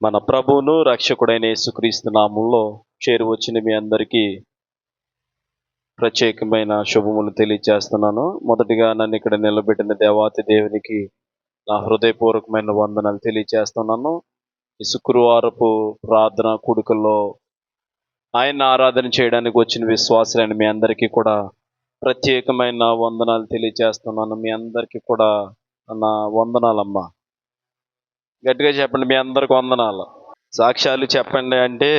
మన ప్రభువును రక్షకుడైన యేసుక్రీస్తు నామములో చేరువచ్చిన మీ అందరికీ ప్రత్యేకమైన శుభములు తెలియజేస్తున్నాను. మొదటిగా నన్ను ఇక్కడ నిలబెట్టిన దేవాతి దేవునికి నా హృదయపూర్వకమైన వందనాలు తెలియజేస్తున్నాను. ఈ శుక్రవారపు ప్రార్థన కూడికల్లో ఆయన ఆరాధన చేయడానికి వచ్చిన విశ్వాసులైన మీ అందరికీ కూడా ప్రత్యేకమైన వందనాలు తెలియజేస్తున్నాను. మీ అందరికీ కూడా నా వందనాలమ్మా. గట్టిగా చెప్పండి, మీ అందరికి వందనాలు. సాక్ష్యాలు చెప్పండి అంటే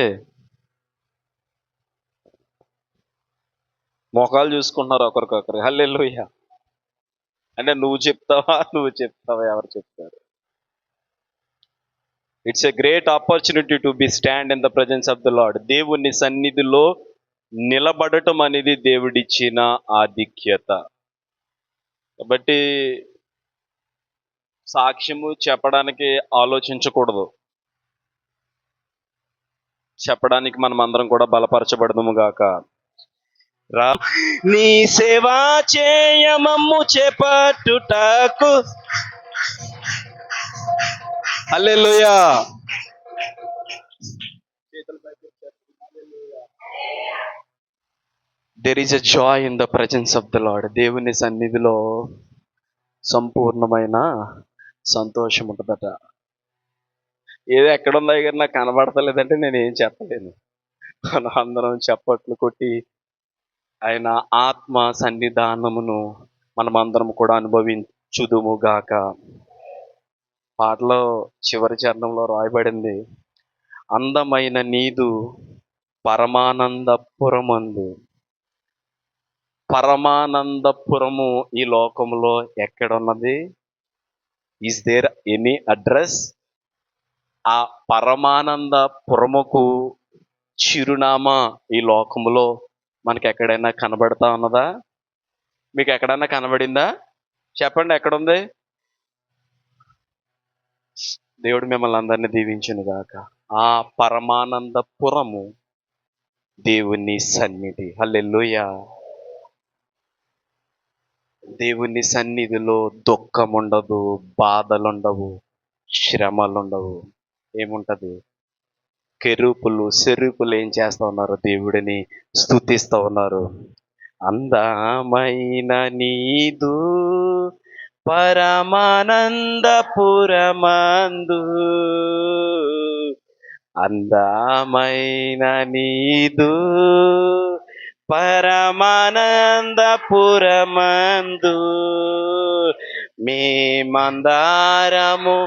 మొఖాలు చూసుకుంటున్నారు ఒకరికొకరు. హల్లెలూయా అంటే నువ్వు చెప్తావా ఎవరు చెప్తారు? It's a great opportunity to be stand in the presence of the lord. దేవుని సన్నిధిలో నిలబడటం అనేది దేవుడిచ్చిన ఆధిక్యత. కాబట్టి సాక్ష్యము చెప్పడానికి ఆలోచించకూడదు, చెప్పడానికి మనం అందరం కూడా బలపరచబడదుము గాక. రా నీ సేవా చేయమమ్ము చేపట్టుటకు. Hallelujah. There is a joy in the presence of the lord. దేవుని సన్నిధిలో సంపూర్ణమైన సంతోషం ఉంటుందట. ఏదో ఎక్కడుందా కానీ నాకు కనబడతలేదంటే నేను ఏం చెప్పలేను. మనం అందరం చప్పట్లు కొట్టి ఆయన ఆత్మ సన్నిధానమును మనమందరం కూడా అనుభవించుదుముగాక. పాటలో చివరి చరణంలో రాయబడింది, అందమైన నీదు పరమానందపురమందు. పరమానందపురము ఈ లోకంలో ఎక్కడున్నది? Is there any address? ఆ పరమానందపురముకు చిరునామా ఈ లోకంలో మనకి ఎక్కడైనా కనబడతా ఉన్నదా? మీకు ఎక్కడైనా కనబడిందా? చెప్పండి, ఎక్కడుంది? దేవుడు మిమ్మల్ని అందరినీ దీవించును గాక. ఆ పరమానందపురము దేవుని సన్నిధి. హల్లెలూయా. దేవుని సన్నిధిలో దుఃఖం ఉండదు, బాధలు ఉండవు, శ్రమలు ఉండవు. ఏముంటది? కెరూపులు సెరూపులు ఏం చేస్తా ఉన్నారు? దేవుడిని స్తుతిస్తూ ఉన్నారు. అందమైన నీదు పరమానందపురమందు, అందమైన నీదు పరమానందపురమందు మేమందరము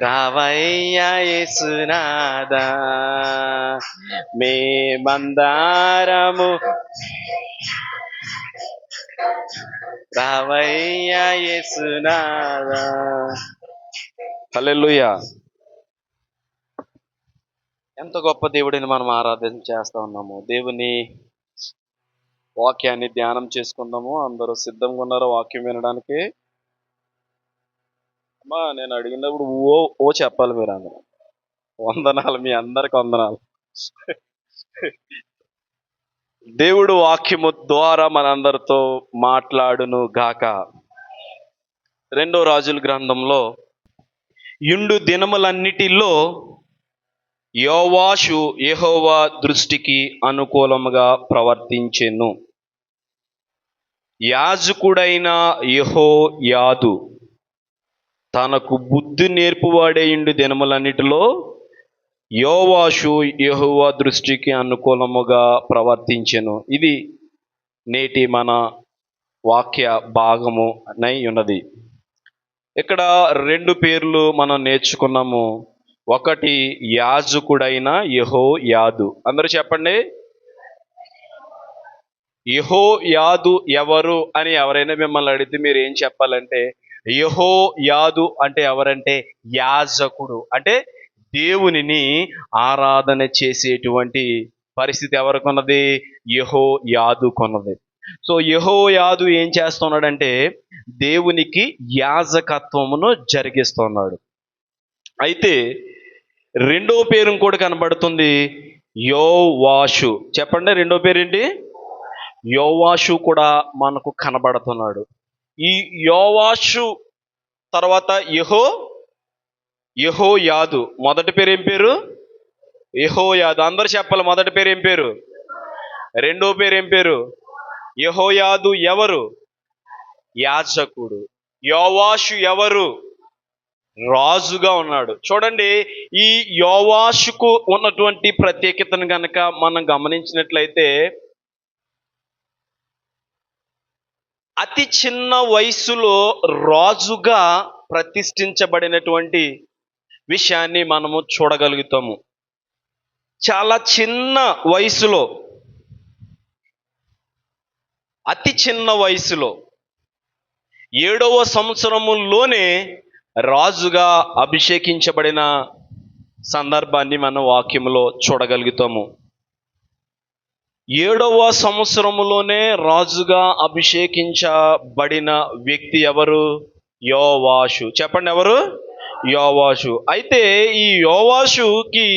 రావయ్యా యేసునాదా, మేమందరము రావయ్యా యేసునాదా. హల్లెలూయా. ఎంత గొప్ప దేవుడిని మనం ఆరాధన చేస్తా ఉన్నాము. దేవుని వాక్యాన్ని ధ్యానం చేసుకుందాము. అందరూ సిద్ధంగా ఉన్నారో వాక్యం వినడానికి? అమ్మా, నేను అడిగినప్పుడు ఓ ఓ చెప్పాలి మీరు అందరూ. వందనాలు, మీ అందరికి వందనాలు. దేవుడు వాక్యము ద్వారా మనందరితో మాట్లాడును గాక. 2 రాజుల గ్రంథంలో యుండు దినములన్నిటిలో యోవాషు యెహోవా దృష్టికి అనుకూలముగా ప్రవర్తించెను. యాజకుడైన యెహోయాదు తనకు బుద్ధి నేర్పువాడే యుండు దినములన్నిటిలో యోవాషు యెహోవా దృష్టికి అనుకూలముగా ప్రవర్తించెను. ఇది నేటి మన వాక్య భాగము అయి ఉన్నది. ఇక్కడ 2 పేర్లు మనం నేర్చుకున్నాము. ఒకటి యాజకుడైన యెహోయాదు. అందరూ చెప్పండి, యెహోయాదు ఎవరు అని ఎవరైనా మిమ్మల్ని అడిగితే మీరు ఏం చెప్పాలంటే, యెహోయాదు అంటే ఎవరంటే యాజకుడు. అంటే దేవునిని ఆరాధన చేసేటువంటి పరిస్థితి ఎవరికొన్నది? యెహోయాదుకున్నది. సో యెహోయాదు ఏం చేస్తున్నాడంటే దేవునికి యాజకత్వమును జరిగిస్తున్నాడు. అయితే రెండో పేరు కూడా కనబడుతుంది, యోవాషు. చెప్పండి, రెండో పేరేంటి? యోవాషు కూడా మనకు కనబడుతున్నాడు. ఈ యోవాషు తర్వాత యెహోయాదు. మొదటి పేరు ఏం పేరు? యెహోయాదు. అందరు చెప్పాలి, మొదటి పేరు ఏం పేరు? రెండో పేరు ఏం పేరు? యెహోయాదు ఎవరు? యాజకుడు. యోవాషు ఎవరు? రాజుగా ఉన్నాడు. చూడండి, ఈ యోవాషుకు ఉన్నటువంటి ప్రత్యేకతను గనక మనం గమనించినట్లయితే, అతి చిన్న వయసులో రాజుగా ప్రతిష్ఠించబడినటువంటి విషయాన్ని మనము చూడగలుగుతాము. చాలా చిన్న వయసులో, అతి చిన్న వయసులో 7వ సంవత్సరములోనే రాజుగా అభిషేకించబడిన సందర్భాన్ని మనం వాక్యంలో చూడగలుగుతాము. 7వ సంవత్సరములోనే రాజుగా అభిషేకించబడిన వ్యక్తి ఎవరు? యోవాషు. చెప్పండి, ఎవరు? యోవాషు. అయితే ఈ యోవాషుకి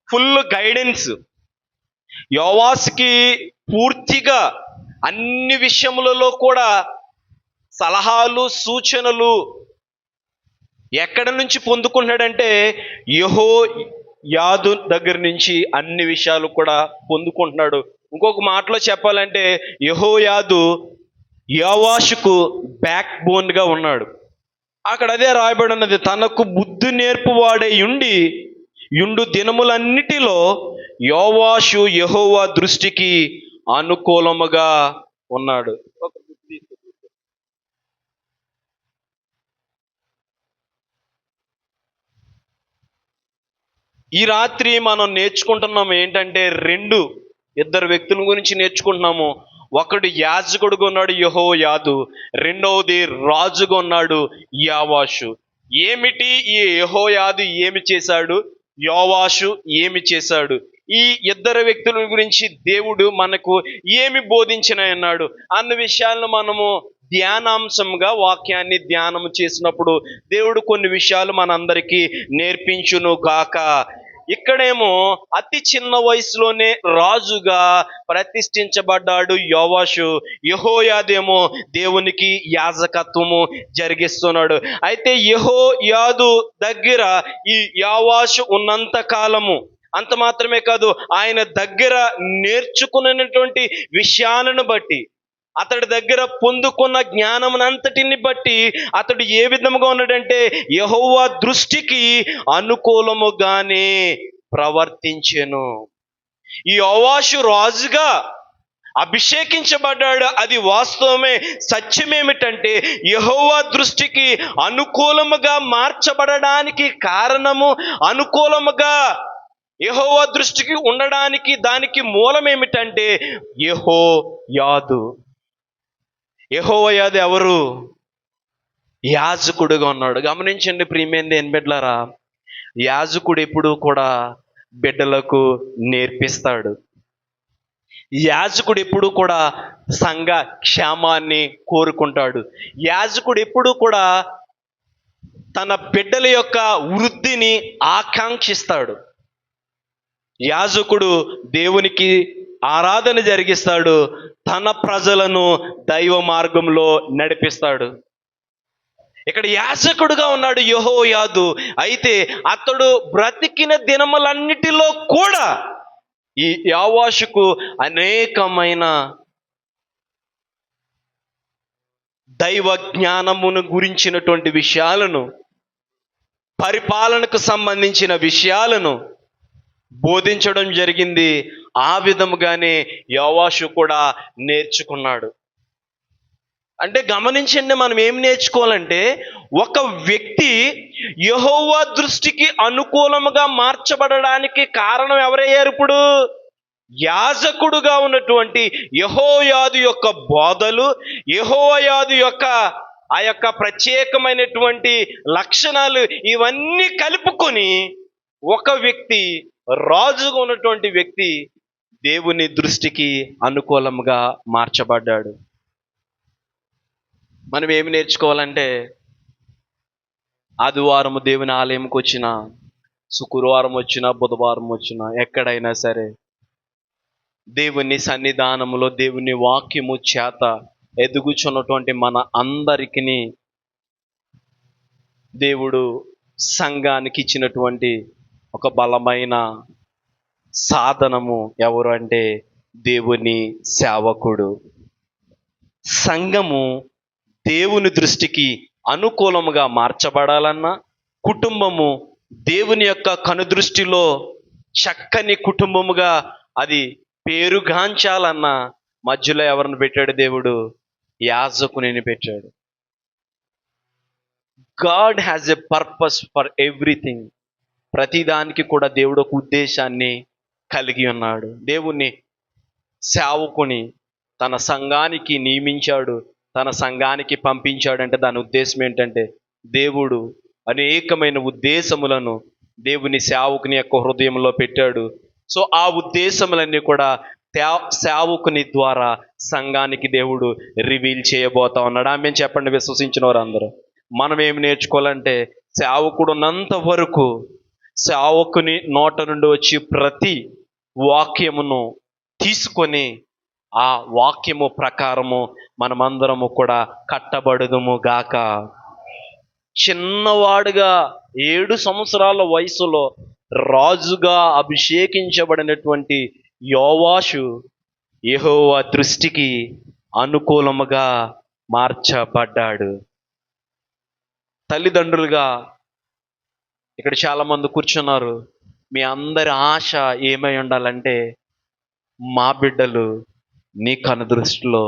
ఫుల్ గైడెన్స్, యోవాషుకి పూర్తిగా అన్ని విషయములలో కూడా సలహాలు, సూచనలు ఎక్కడి నుంచి పొందుకుంటున్నాడంటే యెహోయాదు దగ్గర నుంచి అన్ని విషయాలు కూడా పొందుకుంటున్నాడు. ఇంకొక మాటలో చెప్పాలంటే యెహోయాదు యోవాషుకు బ్యాక్ బోన్గా ఉన్నాడు. అక్కడ అదే రాయబడి ఉన్నది, తనకు బుద్ధి నేర్పువాడై యుండు దినములన్నిటిలో యోవాషు యెహోవా దృష్టికి అనుకూలముగా ఉన్నాడు. ఈ రాత్రి మనం నేర్చుకుంటున్నాము ఏంటంటే, ఇద్దరు వ్యక్తుల గురించి నేర్చుకుంటున్నాము. ఒకడు యాజకుడుగా ఉన్నాడు యెహోయాదు, రెండవది రాజుగా ఉన్నాడు యోవాషు. ఏమిటి ఈ యెహోయాదు ఏమి చేశాడు, యోవాషు ఏమి చేశాడు, ఈ ఇద్దరు వ్యక్తుల గురించి దేవుడు మనకు ఏమి బోధించిన అన్నాడు అన్న విషయాలను మనము ధ్యానాంశంగా వాక్యాన్ని ధ్యానం చేసినప్పుడు దేవుడు కొన్ని విషయాలు మనందరికీ నేర్పించును గాక. ఇక్కడేమో అతి చిన్న వయసులోనే రాజుగా ప్రతిష్ఠించబడ్డాడు యోవాషు. యెహోయాదేమో దేవునికి యాజకత్వము జరిగిస్తున్నాడు. అయితే యెహోయాదు దగ్గర ఈ యోవాషు ఉన్నంత కాలము, అంత మాత్రమే కాదు, ఆయన దగ్గర నేర్చుకున్నటువంటి విషయాలను బట్టి, అతడి దగ్గర పొందుకున్న జ్ఞానమునంతటిని బట్టి అతడు ఏ విధముగా ఉన్నాడంటే యెహోవా దృష్టికి అనుకూలముగానే ప్రవర్తించెను. ఈ యోవాషు రాజుగా అభిషేకించబడ్డాడు, అది వాస్తవమే. సత్యమేమిటంటే యెహోవా దృష్టికి అనుకూలముగా మార్చబడడానికి కారణము, అనుకూలముగా యెహోవా దృష్టికి ఉండడానికి దానికి మూలం ఏమిటంటే యెహోయాదు. యెహోయాదు ఎవరు? యాజకుడుగా ఉన్నాడు. గమనించండి ప్రియమైనది దేని బిడ్డలారా, యాజకుడు ఎప్పుడూ కూడా బిడ్డలకు నేర్పిస్తాడు. యాజకుడు ఎప్పుడూ కూడా సంఘ క్షేమాన్ని కోరుకుంటాడు. యాజకుడు ఎప్పుడూ కూడా తన బిడ్డల యొక్క వృద్ధిని ఆకాంక్షిస్తాడు. యాజకుడు దేవునికి ఆరాధన జరిగిస్తాడు, తన ప్రజలను దైవ మార్గంలో నడిపిస్తాడు. ఇక్కడ యాజకుడుగా ఉన్నాడు యెహోయాదు. అయితే అతడు బ్రతికిన దినములన్నిటిలో కూడా ఈ యోవాషుకు అనేకమైన దైవ జ్ఞానమును గురించినటువంటి విషయాలను, పరిపాలనకు సంబంధించిన విషయాలను బోధించడం జరిగింది. ఆ విధముగానే యోవాషు కూడా నేర్చుకున్నాడు. అంటే గమనించండి, మనం ఏం నేర్చుకోవాలంటే, ఒక వ్యక్తి యెహోవా దృష్టికి అనుకూలముగా మార్చబడడానికి కారణం ఎవరయ్యారు? ఇప్పుడు యాజకుడుగా ఉన్నటువంటి యెహోయాదు యొక్క బోధలు, యెహోయాదు యొక్క ఆ యొక్క ప్రత్యేకమైనటువంటి లక్షణాలు, ఇవన్నీ కలుపుకొని ఒక వ్యక్తి, రాజుగా ఉన్నటువంటి వ్యక్తి దేవుని దృష్టికి అనుకూలంగా మార్చబడ్డాడు. మనం ఏమి నేర్చుకోవాలంటే, ఆదివారం దేవుని ఆలయంకి వచ్చిన, శుక్రవారం వచ్చినా, బుధవారం వచ్చినా, ఎక్కడైనా సరే దేవుని సన్నిధానములో దేవుని వాక్యము చేత ఎదుగుచున్నటువంటి మన అందరికీ దేవుడు సంఘానికి ఇచ్చినటువంటి ఒక బలమైన సాధనము ఎవరు అంటే దేవుని సేవకుడు. సంఘము దేవుని దృష్టికి అనుకూలముగా మార్చబడాలన్నా, కుటుంబము దేవుని యొక్క కనుదృష్టిలో చక్కని కుటుంబముగా అది పేరుగాంచాలన్నా మధ్యలో ఎవరిని పెట్టాడు దేవుడు? యాజకునిని పెట్టాడు. God has a purpose for everything. ప్రతిదానికి కూడా దేవుడు ఒక ఉద్దేశాన్ని కలిగి ఉన్నాడు. దేవుణ్ణి సేవకుని తన సంఘానికి నియమించాడు, తన సంఘానికి పంపించాడు. అంటే దాని ఉద్దేశం ఏంటంటే దేవుడు అనేకమైన ఉద్దేశములను దేవుని సేవకుని యొక్క హృదయంలో పెట్టాడు. సో ఆ ఉద్దేశములన్నీ కూడా సేవకుని ద్వారా సంఘానికి దేవుడు రివీల్ చేయబోతా ఉన్నాడు. ఆమె చెప్పండి, విశ్వసించిన వారందరూ. మనం ఏమి నేర్చుకోవాలంటే సేవకుడు ఉన్నంత వరకు సేవకుని నోట నుండి వచ్చి ప్రతి వాక్యమును తీసుకొని ఆ వాక్యము ప్రకారము మనమందరము కూడా కట్టబడుదుము గాక. చిన్నవాడుగా 7 సంవత్సరాల వయసులో రాజుగా అభిషేకించబడినటువంటి యోవాషు యెహోవా దృష్టికి అనుకూలముగా మార్చబడ్డాడు. తల్లిదండ్రులుగా ఇక్కడ చాలామంది కూర్చున్నారు. మీ అందరి ఆశ ఏమై ఉండాలంటే మా బిడ్డలు నీ కనుదృష్టిలో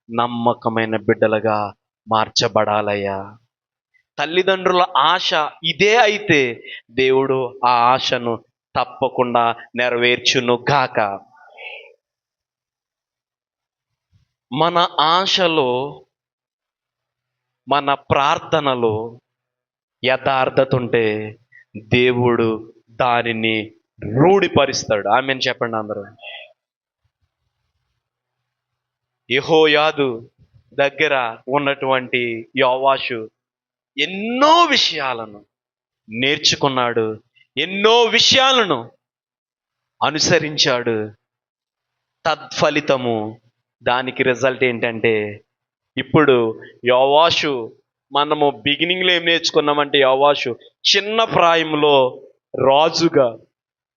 నమ్మకమైన బిడ్డలుగా మార్చబడాలయ్యా. తల్లిదండ్రుల ఆశ ఇదే అయితే దేవుడు ఆ ఆశను తప్పకుండా నెరవేర్చును గాక. మన ఆశలో, మన ప్రార్థనలో యథార్థత ఉంటే దేవుడు దానిని రూఢిపరుస్తాడు. ఆమెను చెప్పండి అందరూ. యెహోయాదు దగ్గర ఉన్నటువంటి యోవాషు ఎన్నో విషయాలను నేర్చుకున్నాడు, ఎన్నో విషయాలను అనుసరించాడు. తత్ఫలితము దానికి రిజల్ట్ ఏంటంటే ఇప్పుడు యోవాషు, మనము బిగినింగ్లో ఏం నేర్చుకున్నామంటే యోవాషు చిన్న ప్రాయంలో రాజుగా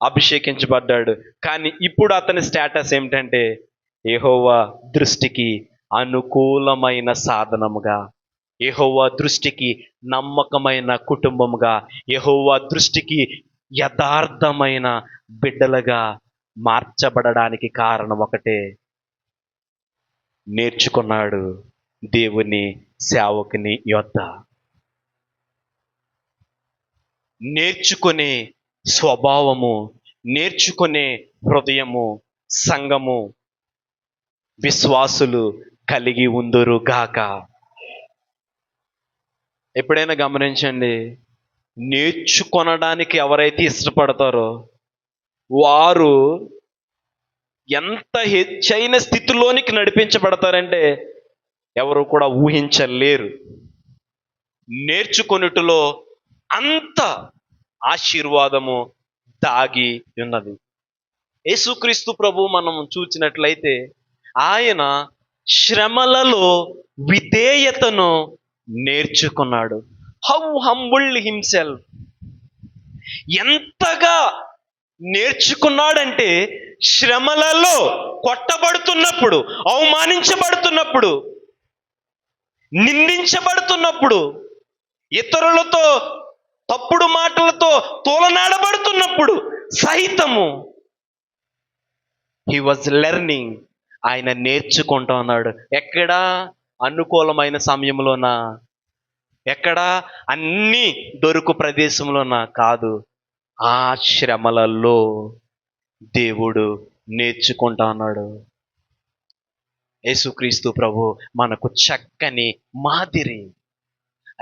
అభిషేకించబడ్డాడు. కానీ ఇప్పుడు అతని స్టేటస్ ఏమిటంటే యెహోవా దృష్టికి అనుకూలమైన సాధనముగా, యెహోవా దృష్టికి నమ్మకమైన కుటుంబముగా, యెహోవా దృష్టికి యథార్థమైన బిడ్డలుగా మార్చబడడానికి కారణం ఒకటే, నేర్చుకున్నాడు దేవుని సేవకుని యొద్ద. నేర్చుకునే స్వభావము, నేర్చుకునే హృదయము సంఘము, విశ్వాసులు కలిగి ఉందురు గాక. ఎప్పుడైనా గమనించండి, నేర్చుకొనడానికి ఎవరైతే ఇష్టపడతారో వారు ఎంత హెచ్చైన స్థితిలోనికి నడిపించబడతారంటే ఎవరు కూడా ఊహించలేరు. నేర్చుకొనుటలో అంత ఆశీర్వాదము దాగి ఉన్నది. యేసుక్రీస్తు ప్రభు మనం చూసినట్లయితే ఆయన శ్రమలలో విధేయతను నేర్చుకున్నాడు. How humbled himself. ఎంతగా నేర్చుకున్నాడంటే శ్రమలలో కొట్టబడుతున్నప్పుడు, అవమానించబడుతున్నప్పుడు, నిందించబడుతున్నప్పుడు, ఇతరులతో తప్పుడు మాటలతో తోలనాడబడుతున్నప్పుడు సహితము హీ వాజ్ లెర్నింగ్. ఆయన నేర్చుకుంటూ ఉన్నాడు. ఎక్కడా? అనుకూలమైన సమయంలోనా? ఎక్కడా? అన్నీ దొరుకు ప్రదేశంలోనా? కాదు. ఆ శ్రమలలో దేవుడు నేర్చుకుంటా ఉన్నాడు. యేసుక్రీస్తు ప్రభు మనకు చక్కని మాదిరి.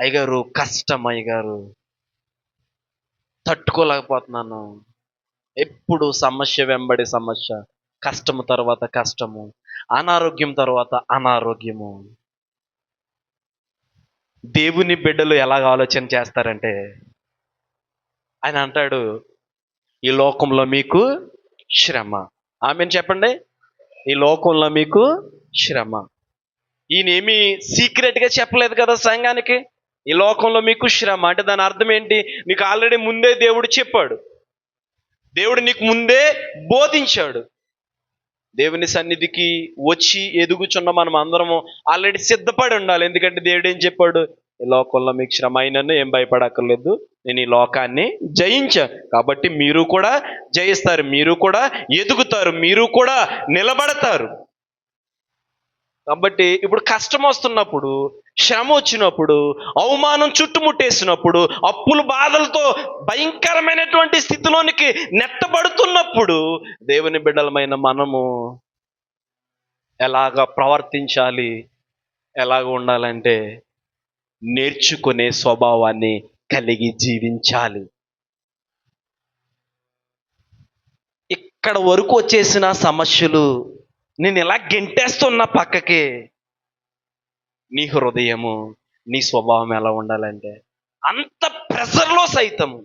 అయ్యగారు కష్టం, అయ్యగారు తట్టుకోలేకపోతున్నాను, ఎప్పుడు సమస్య వెంబడి సమస్య, కష్టము తర్వాత కష్టము, అనారోగ్యం తర్వాత అనారోగ్యము. దేవుని బిడ్డలు ఎలాగ ఆలోచన చేస్తారంటే ఆయన అంటాడు, ఈ లోకంలో మీకు శ్రమ. ఆమెను చెప్పండి. ఈ లోకంలో మీకు శ్రమ. ఈయనేమి సీక్రెట్గా చెప్పలేదు కదా సంఘానికి. ఈ లోకంలో మీకు శ్రమ అంటే దాని అర్థం ఏంటి? నీకు ఆల్రెడీ ముందే దేవుడు చెప్పాడు, దేవుడు నీకు ముందే బోధించాడు. దేవుని సన్నిధికి వచ్చి ఎదుగుచున్న మనం అందరము ఆల్రెడీ సిద్ధపడి ఉండాలి. ఎందుకంటే దేవుడు ఏం చెప్పాడు? ఈ లోకంలో మీకు శ్రమ అయినను ఏం భయపడక్కర్లేదు, నేను ఈ లోకాన్ని జయించాను, కాబట్టి మీరు కూడా జయిస్తారు, మీరు కూడా ఎదుగుతారు, మీరు కూడా నిలబడతారు. కాబట్టి ఇప్పుడు కష్టం వస్తున్నప్పుడు, శ్రమ వచ్చినప్పుడు, అవమానం చుట్టుముట్టేసినప్పుడు, అప్పుల బాధలతో భయంకరమైనటువంటి స్థితిలోనికి నెట్టబడుతున్నప్పుడు దేవుని బిడ్డలమైన మనము ఎలాగ ప్రవర్తించాలి, ఎలాగ ఉండాలంటే నేర్చుకునే స్వభావాన్ని కలిగి జీవించాలి. ఇక్కడ వరకు వచ్చేసిన సమస్యలు నేను ఇలా గెంటేస్తున్నా పక్కకి. నీ హృదయము, నీ స్వభావం ఎలా ఉండాలంటే అంత ప్రెషర్లో సైతము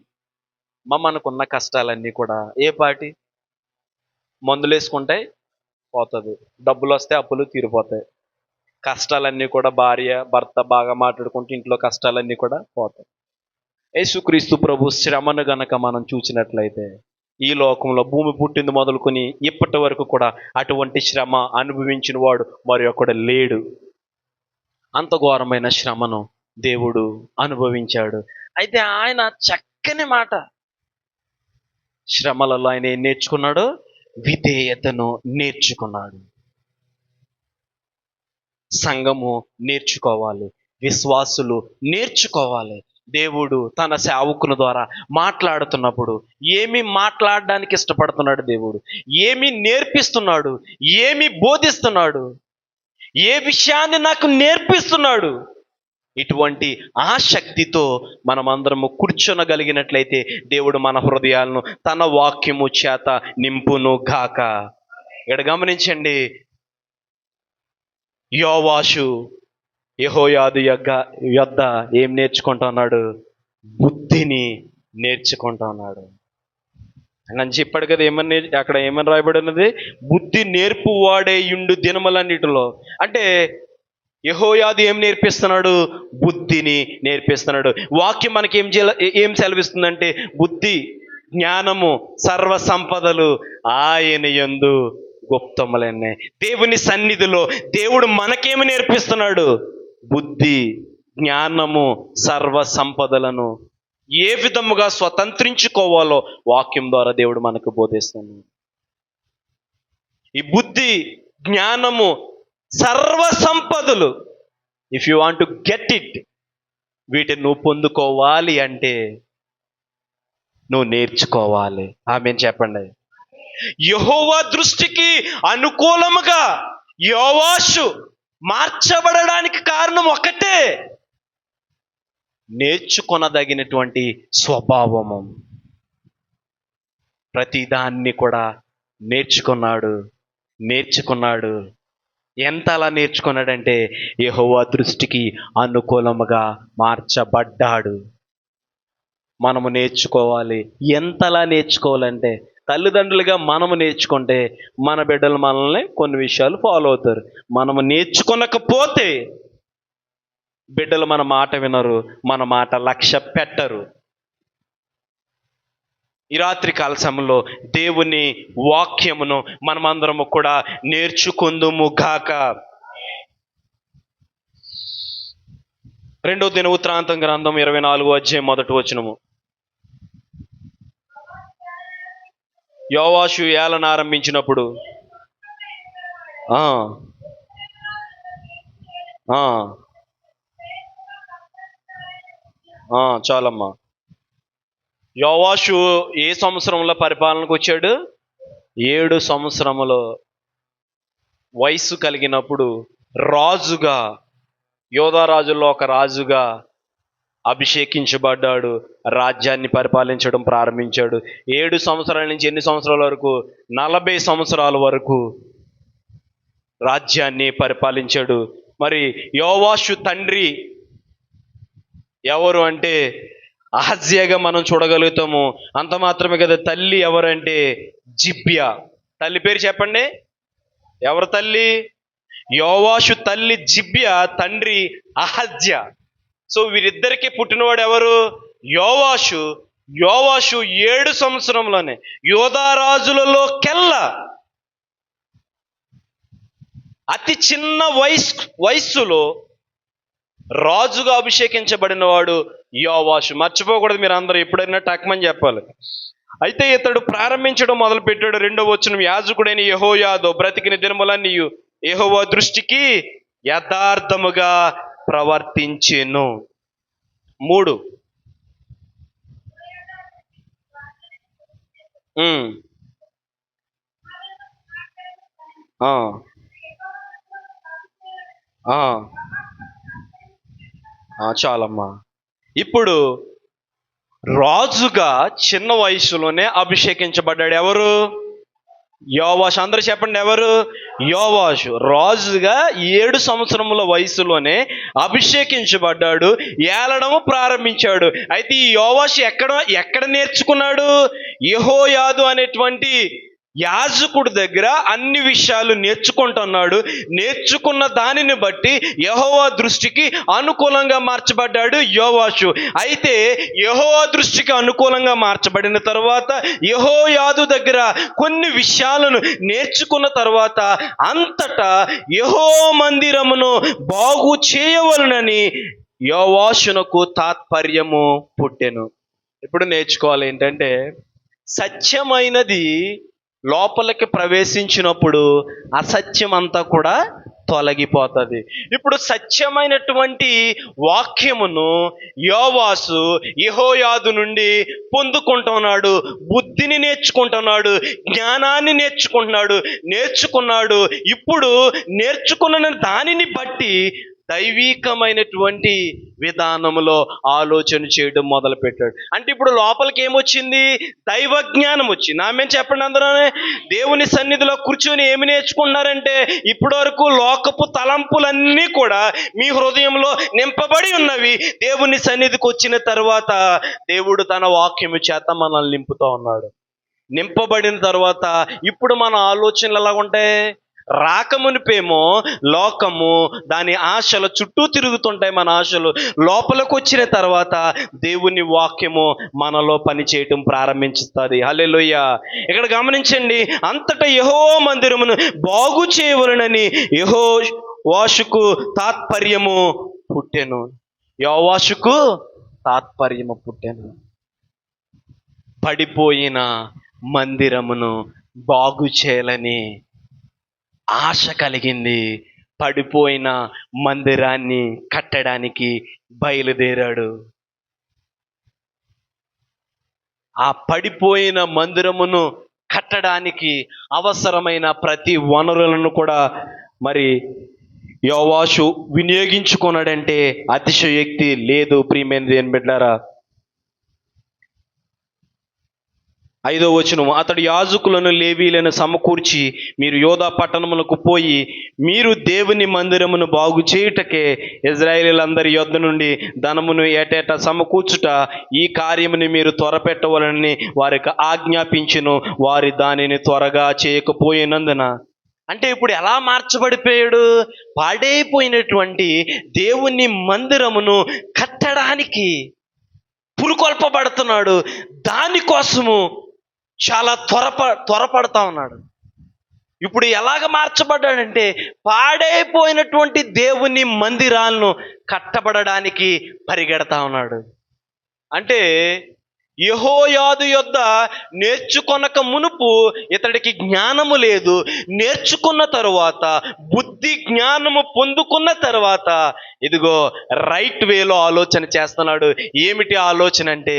మనకున్న కష్టాలన్నీ కూడా ఏ పాటి మందులు వేసుకుంటే పోతుంది, డబ్బులు వస్తే అప్పులు తీరిపోతాయి, కష్టాలన్నీ కూడా భార్య భర్త బాగా మాట్లాడుకుంటే ఇంట్లో కష్టాలన్నీ కూడా పోతాయి. యేసుక్రీస్తు ప్రభు శ్రమను గనక మనం చూసినట్లయితే ఈ లోకంలో భూమి పుట్టింది మొదలుకొని ఇప్పటి వరకు కూడా అటువంటి శ్రమ అనుభవించిన వాడు మరి ఒకడు లేడు. అంత ఘోరమైన శ్రమను దేవుడు అనుభవించాడు. అయితే ఆయన చక్కని మాట, శ్రమలలో ఆయన ఏం నేర్చుకున్నాడు? విధేయతను నేర్చుకున్నాడు. సంఘము నేర్చుకోవాలి, విశ్వాసులు నేర్చుకోవాలి. దేవుడు తన సేవకుని ద్వారా మాట్లాడుతున్నప్పుడు ఏమి మాట్లాడడానికి ఇష్టపడుతున్నాడు? దేవుడు ఏమి నేర్పిస్తున్నాడు? ఏమి బోధిస్తున్నాడు? ఏ విషయాన్ని నాకు నేర్పిస్తున్నాడు? ఇటువంటి ఆసక్తితో మనమందరము కూర్చొనగలిగినట్లయితే దేవుడు మన హృదయాలను తన వాక్యము చేత నింపును గాక. ఇక్కడ గమనించండి, యోవాషు యెహోయాదు యొద్ద ఏం నేర్చుకుంటున్నాడు? బుద్ధిని నేర్చుకుంటున్నాడు అని చెప్పాడు కదా. అక్కడ ఏమని రాయబడి ఉన్నది? బుద్ధి నేర్పువాడే యుండు దినములన్నిటిలో. అంటే యెహోయాదు ఏం నేర్పిస్తున్నాడు? బుద్ధిని నేర్పిస్తున్నాడు. వాక్యం మనకి ఏం సెలవిస్తుందంటే బుద్ధి, జ్ఞానము, సర్వ సంపదలు ఆయన యందు గుప్తములన్నీ. దేవుని సన్నిధిలో దేవుడు మనకేమి నేర్పిస్తున్నాడు? బుద్ధి, జ్ఞానము, సర్వ సంపదలను ఏ విధముగా స్వతంత్రించుకోవాలో వాక్యం ద్వారా దేవుడు మనకు బోధిస్తున్నాడు. ఈ బుద్ధి, జ్ఞానము, సర్వ సంపదలు, if you want to get it, వీటిని నువ్వు పొందుకోవాలి అంటే నువ్వు నేర్చుకోవాలి. ఆమేన్ చెప్పండి. యెహోవా దృష్టికి అనుకూలముగా యోవాషు మార్చబడడానికి కారణం ఒకటే, నేర్చుకొనదగినటువంటి స్వభావము. ప్రతిదాన్ని కూడా నేర్చుకున్నాడు. ఎంత అలా నేర్చుకున్నాడంటే యెహోవా దృష్టికి అనుకూలముగా మార్చబడ్డాడు. మనము నేర్చుకోవాలి. ఎంతలా నేర్చుకోవాలంటే తల్లిదండ్రులుగా మనము నేర్చుకుంటే మన బిడ్డలు మనల్ని కొన్ని విషయాలు ఫాలో అవుతారు. మనము నేర్చుకోనకపోతే బిడ్డలు మన మాట వినరు, మన మాట లక్ష్య పెట్టరు. ఈ రాత్రి కాల సమయంలో దేవుని వాక్యమును మనమందరము కూడా నేర్చుకుందుము గాక. 2వ దినవృత్తాంతం గ్రంథం 24వ అధ్యాయం 1వ వచనము. యోవాషు ఏలన ఆరంభించినప్పుడు చాలమ్మా. యోవాషు ఏ సంవత్సరంలో పరిపాలనకు వచ్చాడు? 7 సంవత్సరములో వయసు కలిగినప్పుడు రాజుగా, యోధారాజుల్లో ఒక రాజుగా అభిషేకించబడ్డాడు. రాజ్యాన్ని పరిపాలించడం ప్రారంభించాడు. 7 సంవత్సరాల నుంచి ఎన్ని సంవత్సరాల వరకు? 40 సంవత్సరాల వరకు రాజ్యాన్ని పరిపాలించాడు. మరి యోవాషు తండ్రి ఎవరు అంటే అహజ్యాగా మనం చూడగలుగుతాము. అంత మాత్రమే కదా. తల్లి ఎవరంటే జిబ్యా. తల్లి పేరు చెప్పండి. ఎవరు తల్లి? యోవాషు తల్లి జిబ్యా, తండ్రి అహజ్యా. సో వీరిద్దరికి పుట్టినవాడు ఎవరు? యోవాషు. యోవాషు 7 సంవత్సరంలోనే యోధారాజులలో కెల్లా అతి చిన్న వయస్సులో రాజుగా అభిషేకించబడిన వాడు యోవాషు. మర్చిపోకూడదు, మీరు అందరూ ఎప్పుడైనా టక్మని చెప్పాలి. అయితే ఇతడు ప్రారంభించడం మొదలుపెట్టాడు. 2వ వచనం, యాజకుడైన యెహోయాదా బ్రతికిన దినములన్నీ యెహోవా దృష్టికి యథార్థముగా ప్రవర్తించెను. 3 చాలమ్మా. ఇప్పుడు రాజుగా చిన్న వయసులోనే అభిషేకించబడ్డాడు. ఎవరు? యోవాషు. అందరూ చెప్పండి, ఎవరు? యోవాషు. రాజుగా 7 సంవత్సరముల వయసులోనే అభిషేకించబడ్డాడు, ఏలడము ప్రారంభించాడు. అయితే ఈ యోవాషు ఎక్కడ నేర్చుకున్నాడు? యెహోయాదు అనేటువంటి యాజకుడి దగ్గర అన్ని విషయాలు నేర్చుకుంటున్నాడు. నేర్చుకున్న దానిని బట్టి యెహోవా దృష్టికి అనుకూలంగా మార్చబడ్డాడు యోవాషు. అయితే యెహోవా దృష్టికి అనుకూలంగా మార్చబడిన తర్వాత యెహోయాదు దగ్గర కొన్ని విషయాలను నేర్చుకున్న తర్వాత అంతటా యెహోవా మందిరమును బాగు చేయవలనని యోవాషునకు తాత్పర్యము పుట్టెను. ఇప్పుడు నేర్చుకోవాలి ఏంటంటే, సత్యమైనది లోపలికి ప్రవేశించినప్పుడు అసత్యం అంతా కూడా తొలగిపోతుంది. ఇప్పుడు సత్యమైనటువంటి వాక్యమును యోవాషు యెహోయాదు నుండి పొందుకుంటున్నాడు, బుద్ధిని నేర్చుకుంటున్నాడు, జ్ఞానాన్ని నేర్చుకున్నాడు. ఇప్పుడు నేర్చుకున్న దానిని బట్టి దైవీకమైనటువంటి విధానంలో ఆలోచన చేయడం మొదలుపెట్టాడు. అంటే ఇప్పుడు లోపలికి ఏమొచ్చింది? దైవ జ్ఞానం వచ్చింది. ఆమె చెప్పండి అందరూ. దేవుని సన్నిధిలో కూర్చొని ఏమి నేర్చుకున్నారంటే, ఇప్పటి వరకు లోకపు తలంపులన్నీ కూడా మీ హృదయంలో నింపబడి ఉన్నవి. దేవుని సన్నిధికి వచ్చిన తర్వాత దేవుడు తన వాక్యము చేత మనల్ని నింపుతూ ఉన్నాడు. నింపబడిన తర్వాత ఇప్పుడు మన ఆలోచనలు ఎలా ఉంటాయి? రాకమునిపేమో లోకము దాని ఆశల చుట్టూ తిరుగుతుంటాయి మన ఆశలు. లోపలికి వచ్చిన తర్వాత దేవుని వాక్యము మనలో పనిచేయటం ప్రారంభించుతుంది. హల్లెలూయా. ఇక్కడ గమనించండి, అంతటా యెహోవా మందిరమును బాగు చేయవలనని యెహోవాషుకు తాత్పర్యము పుట్టెను. యోవాషుకు తాత్పర్యము పుట్టెను. పడిపోయిన మందిరమును బాగు చేయాలని ఆశ కలిగింది. పడిపోయిన మందిరాన్ని కట్టడానికి బయలుదేరాడు. ఆ పడిపోయిన మందిరమును కట్టడానికి అవసరమైన ప్రతి వనరులను కూడా మరి యోవాషు వినియోగించుకున్నాడంటే అతిశయోక్తి లేదు. ప్రియమైన దేవుని బిడ్డలారా, 5వ వచనం, అతడు యాజకులను లేవీలను సమకూర్చి, మీరు యోధా పట్టణములకు పోయి మీరు దేవుని మందిరమును బాగు చేయుటకే ఇశ్రాయేలీయులందరి యొద్ద నుండి ధనమును ఏటేటా సమకూర్చుట, ఈ కార్యముని మీరు త్వరపెట్టవలనని వారికి ఆజ్ఞాపించును. వారి దానిని త్వరగా చేయకపోయినందున. అంటే ఇప్పుడు ఎలా మార్చబడిపోయాడు? పాడైపోయినటువంటి దేవుని మందిరమును కట్టడానికి పురుకొల్పబడుతున్నాడు. దానికోసము చాలా త్వరపడతా ఉన్నాడు. ఇప్పుడు ఎలాగ మార్చబడ్డాడంటే, పాడైపోయినటువంటి దేవుని మందిరాలను కట్టబడడానికి పరిగెడతా ఉన్నాడు. అంటే యెహోయాదు యొద్ద నేర్చుకొనక మునుపు ఇతడికి జ్ఞానము లేదు. నేర్చుకున్న తరువాత, బుద్ధి జ్ఞానము పొందుకున్న తర్వాత ఇదిగో రైట్ వేలో ఆలోచన చేస్తున్నాడు. ఏమిటి ఆలోచన అంటే,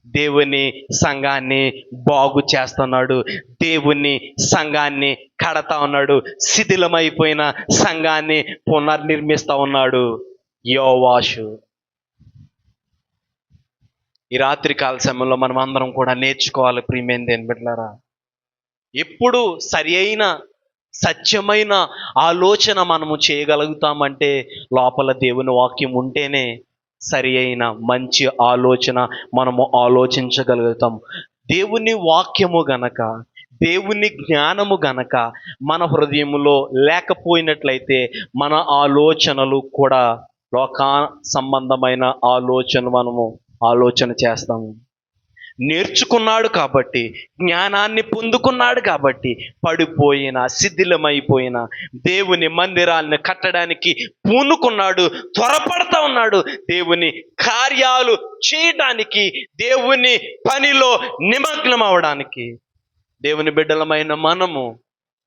దేవుని సంఘాన్ని బాగు చేస్తున్నాడు, దేవుని సంఘాన్ని కడతా ఉన్నాడు, శిథిలమైపోయిన సంఘాన్ని పునర్నిర్మిస్తా ఉన్నాడు యోవాషు. ఈ రాత్రి కాల సమయంలో మనం అందరం కూడా నేర్చుకోవాలి ప్రియమైన దేవుని బిడ్డలారా. ఎప్పుడు సరి అయిన సత్యమైన ఆలోచన మనము చేయగలుగుతామంటే లోపల దేవుని వాక్యం ఉంటేనే సరి అయిన మంచి ఆలోచన మనము ఆలోచించగలుగుతాం. దేవుని వాక్యము గనక, దేవుని జ్ఞానము గనక మన హృదయములో లేకపోయినట్లయితే మన ఆలోచనలు కూడా లోకా సంబంధమైన ఆలోచన చేస్తాము. నేర్చుకున్నాడు కాబట్టి, జ్ఞానాన్ని పొందుకున్నాడు కాబట్టి, పడిపోయిన శిథిలమైపోయిన దేవుని మందిరాన్ని కట్టడానికి పూనుకున్నాడు, త్వరపడతా ఉన్నాడు. దేవుని కార్యాలు చేయడానికి, దేవుని పనిలో నిమగ్నం అవడానికి. దేవుని బిడ్డలమైన మనము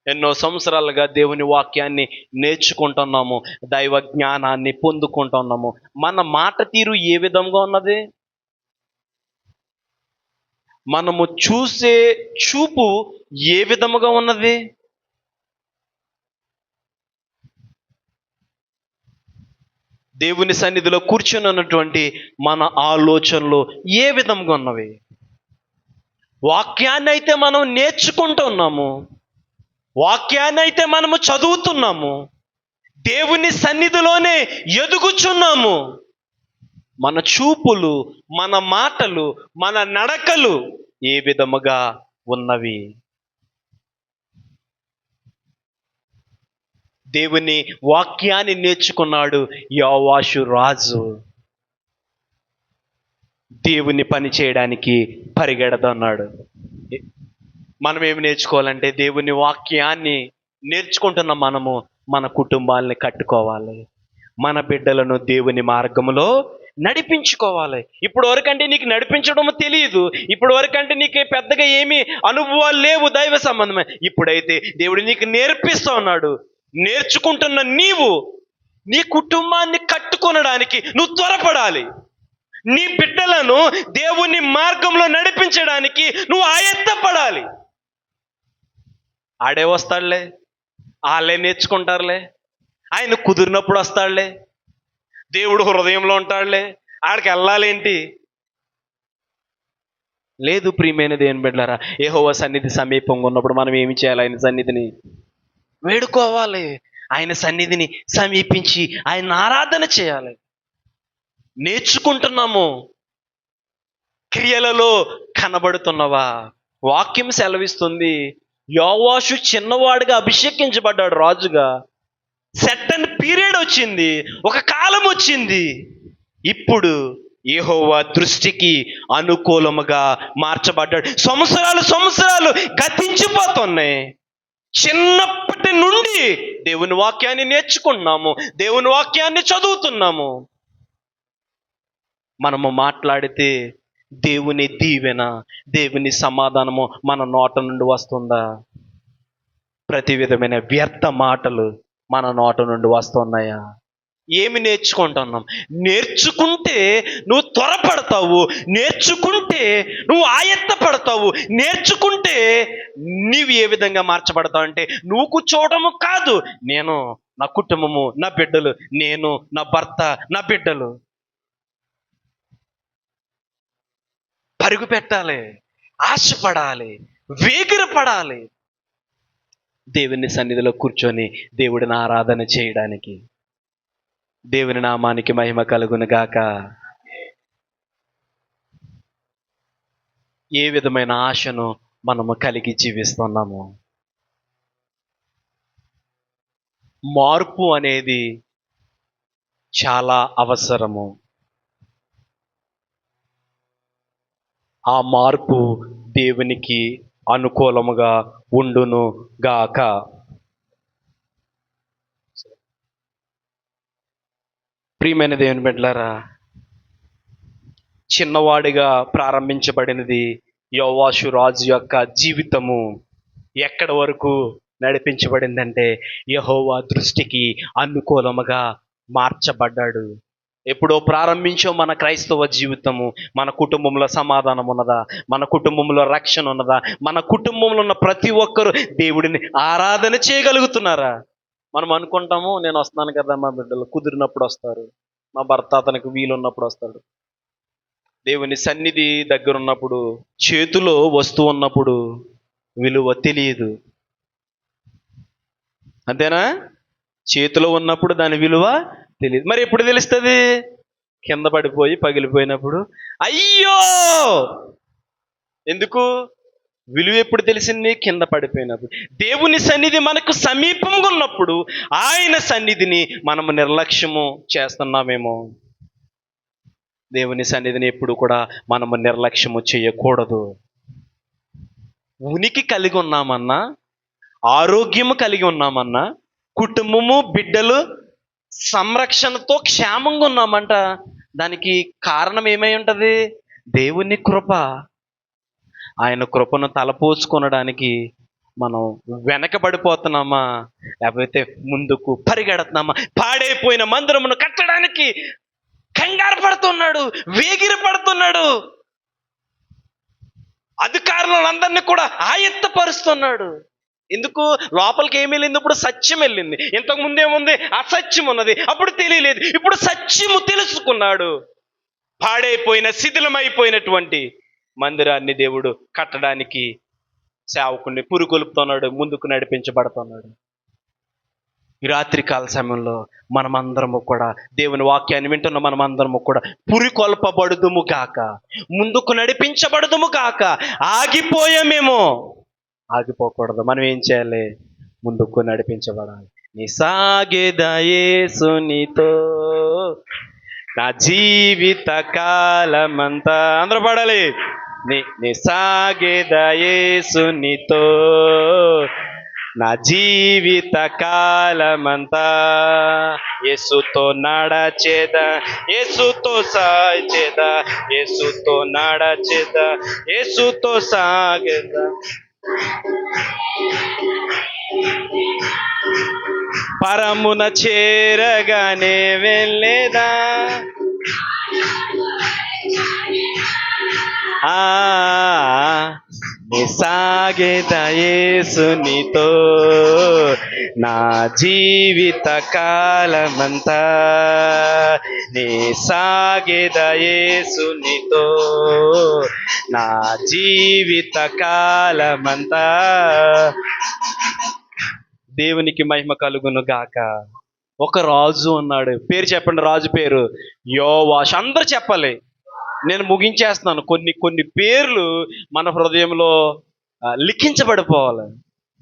ఎన్నో సంవత్సరాలుగా దేవుని వాక్యాన్ని నేర్చుకుంటున్నాము, దైవ జ్ఞానాన్ని పొందుకుంటున్నాము. మన మాట తీరు ఏ విధంగా ఉన్నది? మనము చూసే చూపు ఏ విధముగా ఉన్నది? దేవుని సన్నిధిలో కూర్చొని ఉన్నటువంటి మన ఆలోచనలు ఏ విధంగా ఉన్నవి? వాక్యాన్ని అయితే మనం నేర్చుకుంటున్నాము, వాక్యాన్ని అయితే మనము చదువుతున్నాము, దేవుని సన్నిధిలోనే ఎదుగుచున్నాము. మన చూపులు, మన మాటలు, మన నడకలు ఏ విధముగా ఉన్నవి? దేవుని వాక్యాన్ని నేర్చుకున్నాడు యోవాషు రాజు. దేవుని పని చేయడానికి పరిగెడదన్నాడు. మనం ఏమి నేర్చుకోవాలంటే, దేవుని వాక్యాన్ని నేర్చుకుంటున్న మనము మన కుటుంబాలని కట్టుకోవాలి, మన బిడ్డలను దేవుని మార్గములో నడిపించుకోవాలి. ఇప్పుడు వరకంటే నీకు నడిపించడం తెలియదు, ఇప్పుడు వరకంటే నీకు పెద్దగా ఏమీ అనుభవాలు లేవు దైవ సంబంధమే. ఇప్పుడైతే దేవుడు నీకు నేర్పిస్తా ఉన్నాడు. నేర్చుకుంటున్న నీవు నీ కుటుంబాన్ని కట్టుకొనడానికి నువ్వు త్వరపడాలి. నీ బిడ్డలను దేవుని మార్గంలో నడిపించడానికి నువ్వు ఆయత్తపడాలి. ఆడే వస్తాడులే, వాళ్ళే నేర్చుకుంటారులే, ఆయన కుదిరినప్పుడు వస్తాడులే, దేవుడు హృదయంలో ఉంటాడులే, ఆడికి వెళ్ళాలేంటి? లేదు ప్రియమైన దేవుని బిడ్డలారా, యెహోవా సన్నిధి సమీపంగా ఉన్నప్పుడు మనం ఏమి చేయాలి? ఆయన సన్నిధిని వేడుకోవాలి, ఆయన సన్నిధిని సమీపించి ఆయన ఆరాధన చేయాలి. నేర్చుకుంటున్నాము, క్రియలలో కనబడుతున్నవా? వాక్యం సెలవిస్తుంది, యోవాషు చిన్నవాడిగా అభిషేకించబడ్డాడు రాజుగా. సెట్టన్ పీరియడ్ వచ్చింది, ఒక కాలం వచ్చింది. ఇప్పుడు యెహోవా దృష్టికి అనుకూలముగా మార్చబడ్డాడు. సంవత్సరాలు గతించిపోతున్నాయి. చిన్నప్పటి నుండి దేవుని వాక్యాన్ని నేర్చుకుంటున్నాము, దేవుని వాక్యాన్ని చదువుతున్నాము. మనము మాట్లాడితే దేవుని దీవెన, దేవుని సమాధానము మన నోట నుండి వస్తుందా? ప్రతి విధమైన వ్యర్థ మాటలు మన నోట నుండి వస్తున్నాయా? ఏమి నేర్చుకుంటున్నాం? నేర్చుకుంటే నువ్వు త్వరపడతావు, నేర్చుకుంటే నువ్వు ఆయత్తపడతావు, నేర్చుకుంటే నీవు ఏ విధంగా మార్చబడతావు అంటే, నువ్వు కూర్చోవడము కాదు, నేను, నా కుటుంబము, నా బిడ్డలు, నేను, నా భర్త, నా బిడ్డలు పరుగు పెట్టాలి, ఆశపడాలి, వేగిరపడాలి, దేవుని సన్నిధిలో కూర్చొని దేవుడిని ఆరాధన చేయడానికి. దేవుని నామానికి మహిమ కలుగును గాక. ఏ విధమైన ఆశను మనము కలిగి జీవిస్తున్నాము? మార్పు అనేది చాలా అవసరము. ఆ మార్పు దేవునికి అనుకూలముగా ఉండును గాక. ప్రియమైన దేవుని బిడ్డలారా, చిన్నవాడిగా ప్రారంభించబడినది యోవాషు రాజు యొక్క జీవితము ఎక్కడి వరకు నడిపించబడిందంటే, యెహోవా దృష్టికి అనుకూలముగా మార్చబడ్డాడు. ఎప్పుడో ప్రారంభించో మన క్రైస్తవ జీవితము, మన కుటుంబంలో సమాధానం ఉన్నదా? మన కుటుంబంలో రక్షణ ఉన్నదా? మన కుటుంబంలో ఉన్న ప్రతి ఒక్కరూ దేవుడిని ఆరాధన చేయగలుగుతున్నారా? మనం అనుకుంటాము, నేను వస్తున్నాను కదా, మా బిడ్డలు కుదిరినప్పుడు వస్తారు, మా భర్త అతనికి వీలున్నప్పుడు వస్తాడు. దేవుని సన్నిధి దగ్గర ఉన్నప్పుడు, చేతిలో వస్తువు ఉన్నప్పుడు విలువ తెలియదు, అంతేనా? చేతిలో ఉన్నప్పుడు దాని విలువ తెలియదు. మరి ఎప్పుడు తెలుస్తుంది? కింద పడిపోయి పగిలిపోయినప్పుడు. అయ్యో! ఎందుకు? విలువ ఎప్పుడు తెలిసింది? కింద పడిపోయినప్పుడు. దేవుని సన్నిధి మనకు సమీపంగా ఉన్నప్పుడు ఆయన సన్నిధిని మనము నిర్లక్ష్యము చేస్తున్నామేమో. దేవుని సన్నిధిని ఎప్పుడు కూడా మనము నిర్లక్ష్యము చేయకూడదు. ఉనికి కలిగి ఉన్నామన్నా, ఆరోగ్యము కలిగి ఉన్నామన్నా, కుటుంబము బిడ్డలు సంరక్షణతో క్షేమంగా ఉన్నామంట, దానికి కారణం ఏమై ఉంటుంది? దేవుని కృప. ఆయన కృపను తలపోసుకొనడానికి మనం వెనకబడిపోతున్నామా, లేకపోతే ముందుకు పరిగెడుతున్నామా? పాడైపోయిన మందిరమును కట్టడానికి కంగారు పడుతున్నాడు, వేగిరి పడుతున్నాడు, అధికారులందరినీ కూడా ఆయత్తపరుస్తున్నాడు. ఎందుకు? లోపలికి ఏమీ వెళ్ళింది? ఇప్పుడు సత్యం వెళ్ళింది. ఇంతకు ముందేముంది? అసత్యం ఉన్నది. అప్పుడు తెలియలేదు, ఇప్పుడు సత్యము తెలుసుకున్నాడు. పాడైపోయిన శిథిలమైపోయినటువంటి మందిరాన్ని దేవుడు కట్టడానికి సేవకుడిని పురుగొల్పుతున్నాడు, ముందుకు నడిపించబడుతున్నాడు. ఈ రాత్రికాల సమయంలో మనమందరము కూడా దేవుని వాక్యాన్ని వింటున్న మనమందరము కూడా పురికొల్పబడుదుము కాక, ముందుకు నడిపించబడుదుము కాక. ఆగిపోయామేమో, ఆగిపోకూడదు. మనం ఏం చేయాలి? ముందుకు నడిపించబడాలి. నీ సాగేదా యేసునితో నా జీవిత కాలమంతా. అందరూ పాడాలి. నీ సాగేదా యేసునితో నా జీవిత కాలమంతా, యేసుతో నడచేదా, యేసుతో సాగేదా, యేసుతో నడచేదా, యేసుతో సాగేదా. పరమున చేరగానే వెళ్ళేదా, నీ సాగేదా యేసునితో నా జీవిత కాలమంతా, నీ సాగేదా యేసునితో నా జీవిత కాలమంతా. దేవునికి మహిమ కలుగును గాక. ఒక రాజు ఉన్నాడు. పేరు చెప్పండి. రాజు పేరు యోవాషు. అందరూ చెప్పాలి. నేను ముగించేస్తున్నాను. కొన్ని పేర్లు మన హృదయంలో లిఖించబడిపోవాలి.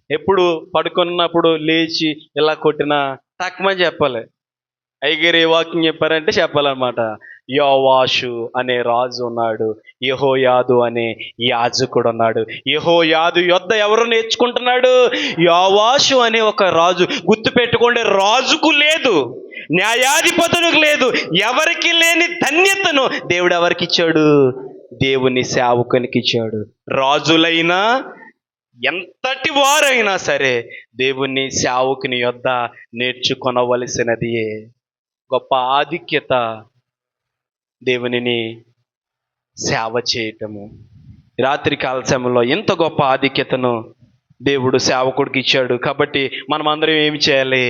ఎప్పుడు పడుకున్నప్పుడు లేచి ఇలా కొట్టినా తక్కువని చెప్పాలి. అయ్యగారు ఏ వాక్యం చెప్పారంటే చెప్పాలన్నమాట. యోవాషు అనే రాజు ఉన్నాడు, యెహోయాదు అనే యాజకుడు ఉన్నాడు. యెహోయాదు యొద్ద ఎవరు నేర్చుకుంటున్నాడు? యోవాషు అనే ఒక రాజు. గుర్తుపెట్టుకోండి, రాజుకు లేదు, న్యాయాధిపతులకు లేదు, ఎవరికి లేని ధన్యతను దేవుడు ఎవరికి ఇచ్చాడు? దేవుని సేవకునికి ఇచ్చాడు. రాజులైనా ఎంతటి వారైనా సరే దేవుని సేవకుని యొద్ద నేర్చుకొనవలసినది. గొప్ప ఆధిక్యత దేవునిని సేవ చేయటము. రాత్రికాల సమయంలో ఎంత గొప్ప ఆధిక్యతను దేవుడు సేవకుడికి ఇచ్చాడు. కాబట్టి మనం అందరం ఏమి చేయాలి?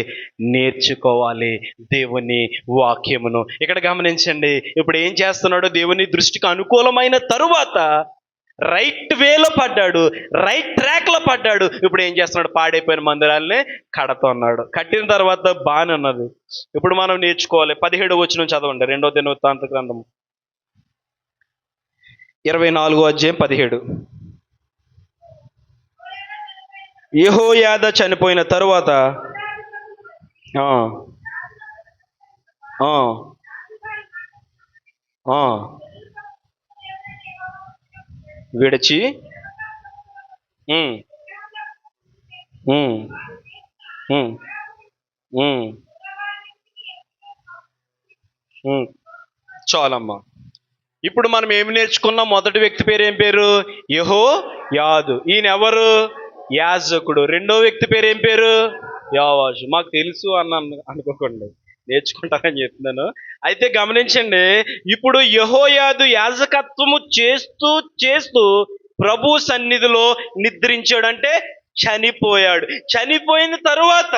నేర్చుకోవాలి దేవుని వాక్యమును. ఇక్కడ గమనించండి, ఇప్పుడు ఏం చేస్తున్నాడు? దేవుని దృష్టికి అనుకూలమైన తరువాత రైట్ వేలో పడ్డాడు, రైట్ ట్రాక్లో పడ్డాడు. ఇప్పుడు ఏం చేస్తున్నాడు? పాడైపోయిన మందిరాలనే కడుతున్నాడు. కట్టిన తర్వాత బాగానే ఉన్నది. ఇప్పుడు మనం నేర్చుకోవాలి. 17వ వచనం చదవండి. 2వ దినవృత్తాంత గ్రంథం 24వ అధ్యాయం 17. యెహోయాదా చనిపోయిన తరువాత విడిచి చాలమ్మా. ఇప్పుడు మనం ఏమి నేర్చుకున్నాం? మొదటి వ్యక్తి పేరు ఏం పేరు? యెహోయాదు. ఈయన ఎవరు? యాజకుడు. రెండో వ్యక్తి పేరు ఏం పేరు? యోవాషు. మాకు తెలుసు అన్నాను అనుకోకండి, నేర్చుకుంటారని చెప్తున్నాను. అయితే గమనించండి, ఇప్పుడు యెహోయాదు యాజకత్వము చేస్తూ చేస్తూ ప్రభు సన్నిధిలో నిద్రించాడు, అంటే చనిపోయాడు. చనిపోయిన తరువాత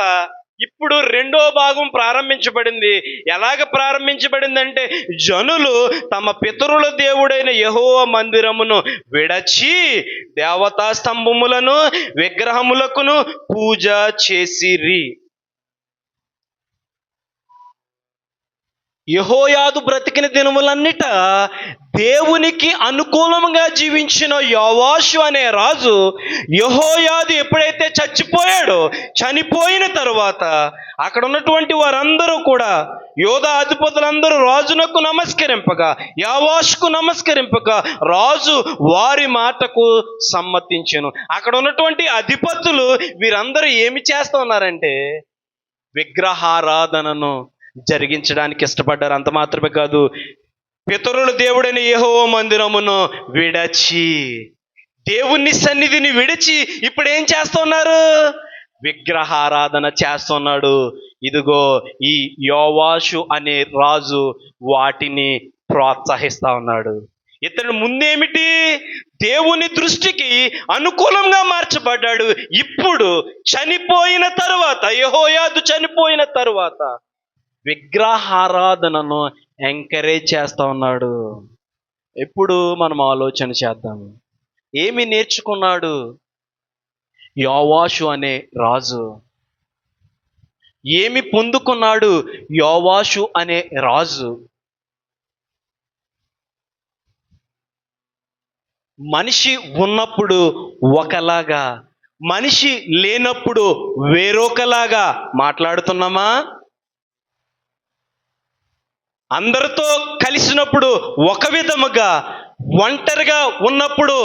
ఇప్పుడు రెండో భాగం ప్రారంభించబడింది. ఎలాగ ప్రారంభించబడిందంటే, జనులు తమ పితరుల దేవుడైన యెహోవా మందిరమును విడచి దేవతా స్తంభములను విగ్రహములకును పూజ చేసిరి. యెహోయాదు బ్రతికిన దినములన్నిట దేవునికి అనుకూలంగా జీవించిన యోవాషు అనే రాజు యెహోయాదు ఎప్పుడైతే చచ్చిపోయాడో, చనిపోయిన తరువాత అక్కడ ఉన్నటువంటి వారందరూ కూడా, యోధా అధిపతులందరూ రాజునకు నమస్కరింపగా, యోవాషుకు నమస్కరింపగా రాజు వారి మాటకు సమ్మతించెను. అక్కడ ఉన్నటువంటి అధిపతులు వీరందరూ ఏమి చేస్తూ ఉన్నారంటే విగ్రహారాధనను జరిగించడానికి ఇష్టపడ్డారు. అంత మాత్రమే కాదు, పితరుల దేవుడైన యెహోవా మందిరమును విడచి, దేవుని సన్నిధిని విడిచి ఇప్పుడు ఏం చేస్తున్నారు? విగ్రహారాధన చేస్తున్నాడు. ఇదిగో ఈ యోవాషు అనే రాజు వాటిని ప్రోత్సహిస్తా ఉన్నాడు. ఇతను ముందేమిటి? దేవుని దృష్టికి అనుకూలంగా మార్చబడ్డాడు. ఇప్పుడు చనిపోయిన తరువాత, యెహోయాదు చనిపోయిన తరువాత విగ్రహారాధనను ఎంకరేజ్ చేస్తా ఉన్నాడు. ఎప్పుడు మనం ఆలోచన చేద్దాం, ఏమి నేర్చుకున్నాడు యోవాషు అనే రాజు? ఏమి పొందుకున్నాడు యోవాషు అనే రాజు? మనిషి ఉన్నప్పుడు ఒకలాగా, మనిషి లేనప్పుడు వేరొకలాగా మాట్లాడుతున్నామా? అందరితో కలిసినప్పుడు ఒక విధముగా, ఒంటరిగా ఉన్నప్పుడు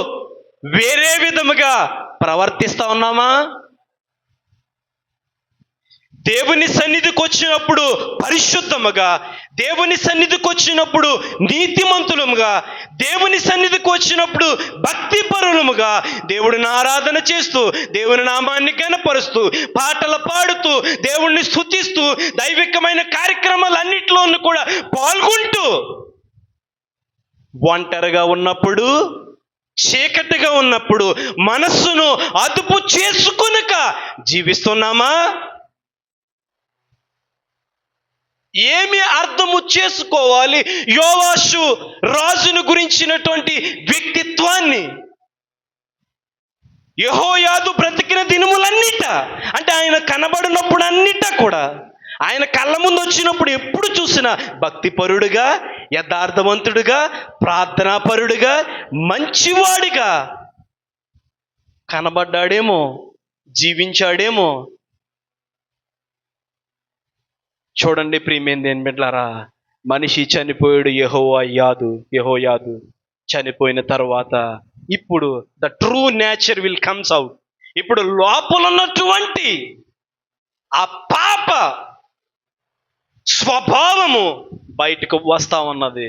వేరే విధముగా ప్రవర్తిస్తా ఉన్నామా? దేవుని సన్నిధికి వచ్చినప్పుడు పరిశుద్ధముగా, దేవుని సన్నిధికి వచ్చినప్పుడు నీతిమంతులముగా, దేవుని సన్నిధికి వచ్చినప్పుడు భక్తిపరులముగా దేవుడిని ఆరాధన చేస్తూ, దేవుని నామాన్ని కనపరుస్తూ, పాటలు పాడుతూ, దేవుణ్ణి స్తుతిస్తూ, దైవికమైన కార్యక్రమాలన్నిటిలోనూ కూడా పాల్గొంటూ, ఒంటరిగా ఉన్నప్పుడు, చీకటిగా ఉన్నప్పుడు మనస్సును అదుపు చేసుకొనక జీవిస్తున్నామా? ఏమి అర్థము చేసుకోవాలి యోవాషు రాజును గురించినటువంటి వ్యక్తిత్వాన్ని? యెహోయాదు బ్రతికిన దినములన్నిట, అంటే ఆయన కనబడినప్పుడు అన్నిట కూడా, ఆయన కళ్ళ ముందు వచ్చినప్పుడు ఎప్పుడు చూసినా భక్తిపరుడుగా, యథార్థవంతుడుగా, ప్రార్థనాపరుడుగా, మంచివాడిగా కనబడ్డాడేమో, జీవించాడేమో. చూడండి ప్రియమైన దేవుని బిడ్డలారా, మనిషి చనిపోయాడు, యెహోయాదు చనిపోయిన తర్వాత ఇప్పుడు the true nature will comes out. ఇప్పుడు లోపల ఉన్నటువంటి ఆ పాప స్వభావము బయటకు వస్తా ఉన్నది.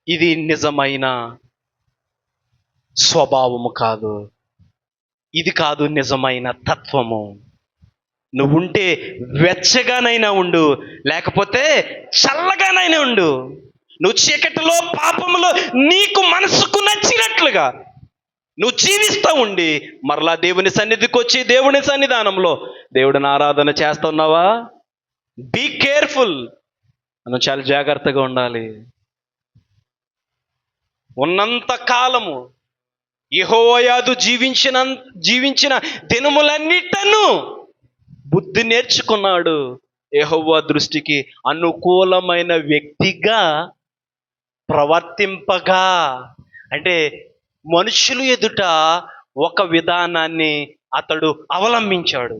ఇది నిజమైన స్వభావము కాదు, ఇది కాదు నిజమైన తత్వము. నువ్వుంటే వెచ్చగానైనా ఉండు, లేకపోతే చల్లగానైనా ఉండు. నువ్వు చీకటిలో, పాపములో నీకు మనసుకు నచ్చినట్లుగా నువ్వు జీవిస్తూ ఉండి మరలా దేవుని సన్నిధికి వచ్చి దేవుని సన్నిధానంలో దేవుడిని ఆరాధన చేస్తున్నావా? Be careful. మనం చాలా జాగ్రత్తగా ఉండాలి. ఉన్నంత కాలము యెహోయాదు జీవించిన దినములన్నిటను బుద్ధి నేర్చుకున్నాడు. యెహోవా దృష్టికి అనుకూలమైన వ్యక్తిగా ప్రవర్తింపగా, అంటే మనుషులు ఎదుట ఒక విధానాన్ని అతడు అవలంబించాడు.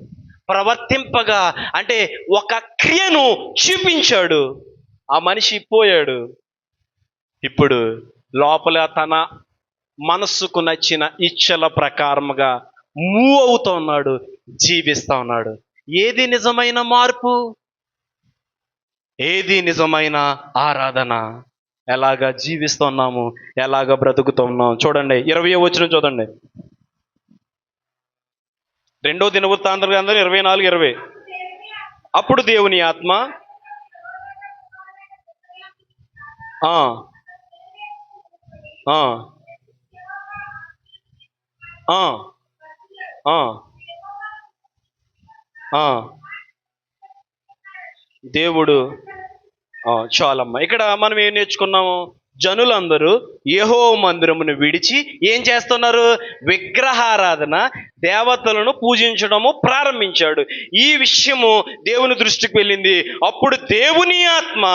ప్రవర్తింపగా అంటే ఒక క్రియను చూపించాడు. ఆ మనిషి పోయాడు. ఇప్పుడు లోపల తన మనస్సుకు నచ్చిన ఇచ్చల ప్రకారముగా మూవ్ అవుతూ ఉన్నాడు, జీవిస్తూ ఉన్నాడు. ఏది నిజమైన మార్పు? ఏది నిజమైన ఆరాధన? ఎలాగా జీవిస్తున్నాము, ఎలాగ బ్రతుకుతున్నాం? చూడండి 20వ వచనం చూడండి. 2వ దినవృత్తాంతం గ్రంథం 24:20. అప్పుడు దేవుని ఆత్మ ఆ ఆ ఆ ఆ ఆ దేవుడు చాలమ్మా. ఇక్కడ మనం ఏం నేర్చుకున్నాము? జనులందరూ యెహోవా మందిరమును విడిచి ఏం చేస్తున్నారు? విగ్రహారాధన, దేవతలను పూజించడము ప్రారంభించాడు. ఈ విషయము దేవుని దృష్టికి వెళ్ళింది. అప్పుడు దేవుని ఆత్మ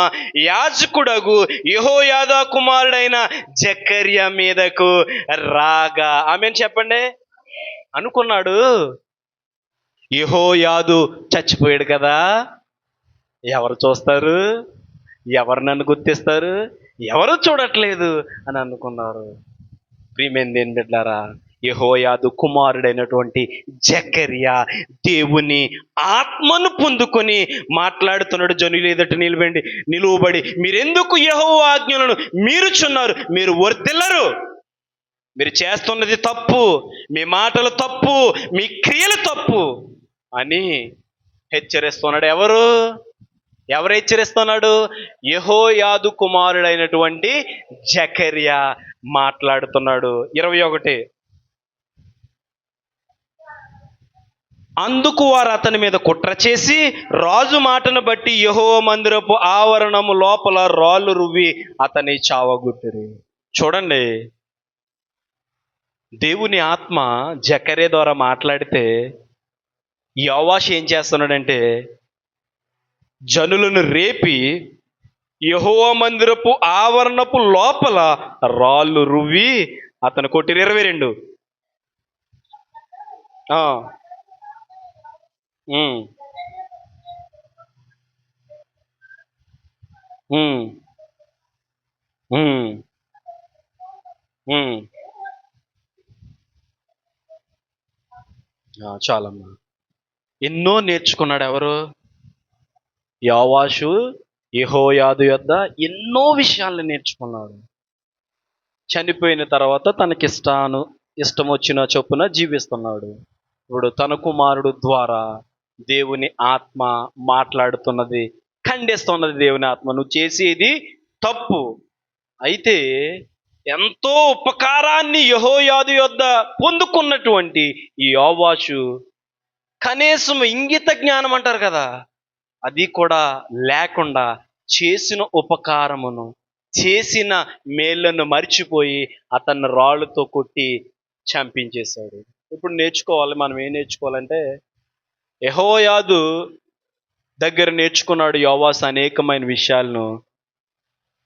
యాజకుడగు యెహోయాదా కుమారుడైన జకర్యా మీదకు రాగా, ఆమేన్ చెప్పండి. అనుకున్నాడు, యెహోయాదు చచ్చిపోయాడు కదా, ఎవరు చూస్తారు, ఎవరు నన్ను గుర్తిస్తారు, ఎవరు చూడట్లేదు అని అనుకున్నారు. ప్రియమైన దేవుని బిడ్డలారా, యెహోయాదు కుమారుడైనటువంటి జకర్యా దేవుని ఆత్మను పొందుకొని మాట్లాడుతున్నాడు. జనుల ఎదుట నిలువబడి మీరెందుకు యెహోవా ఆజ్ఞలను మీరుచున్నారు? మీరు వర్ధిల్లరు, మీరు చేస్తున్నది తప్పు, మీ మాటలు తప్పు, మీ క్రియలు తప్పు అని హెచ్చరిస్తున్నాడు. ఎవరు హెచ్చరిస్తున్నాడు? యెహోయాదు కుమారుడైనటువంటి జకర్యా మాట్లాడుతున్నాడు. 21. అందుకు వారు అతని మీద కుట్ర చేసి రాజు మాటను బట్టి యెహోవా మందిరపు ఆవరణము లోపల రాళ్ళు రువ్వి అతని చావగొట్టిరి. చూడండి, దేవుని ఆత్మ జకర్యా ద్వారా మాట్లాడితే యోవాషు ఏం చేస్తున్నాడంటే జనులను రేపి యెహోవా మందిరపు ఆవరణపు లోపల రాళ్ళు రువ్వి అతను కొట్టిరి. 22. ఆ. ఉమ్. ఉమ్. ఉమ్. ఉమ్. చాలమ్మా. ఎన్నో నేర్చుకున్నాడు ఎవరు? యోవాషు యెహోయాదు యొద్ద ఎన్నో విషయాలను నేర్చుకున్నాడు. చనిపోయిన తర్వాత ఇష్టం వచ్చిన చొప్పున జీవిస్తున్నాడు. ఇప్పుడు తన కుమారుడు ద్వారా దేవుని ఆత్మ మాట్లాడుతున్నది, ఖండిస్తున్నది. దేవుని ఆత్మ, నువ్వు చేసేది తప్పు. అయితే ఎంతో ఉపకారాన్ని యెహోయాదు యొద్ద పొందుకున్నటువంటి ఈ యోవాషు కనీసం ఇంగిత జ్ఞానం అంటారు కదా, అది కూడా లేకుండా చేసిన ఉపకారమును, చేసిన మేళ్లను మర్చిపోయి అతన్ని రాళ్ళతో కొట్టి చంపించేశాడు. ఇప్పుడు నేర్చుకోవాలి, మనం ఏం నేర్చుకోవాలంటే యెహోయాదు దగ్గర నేర్చుకున్నాడు యోవాషు అనేకమైన విషయాలను.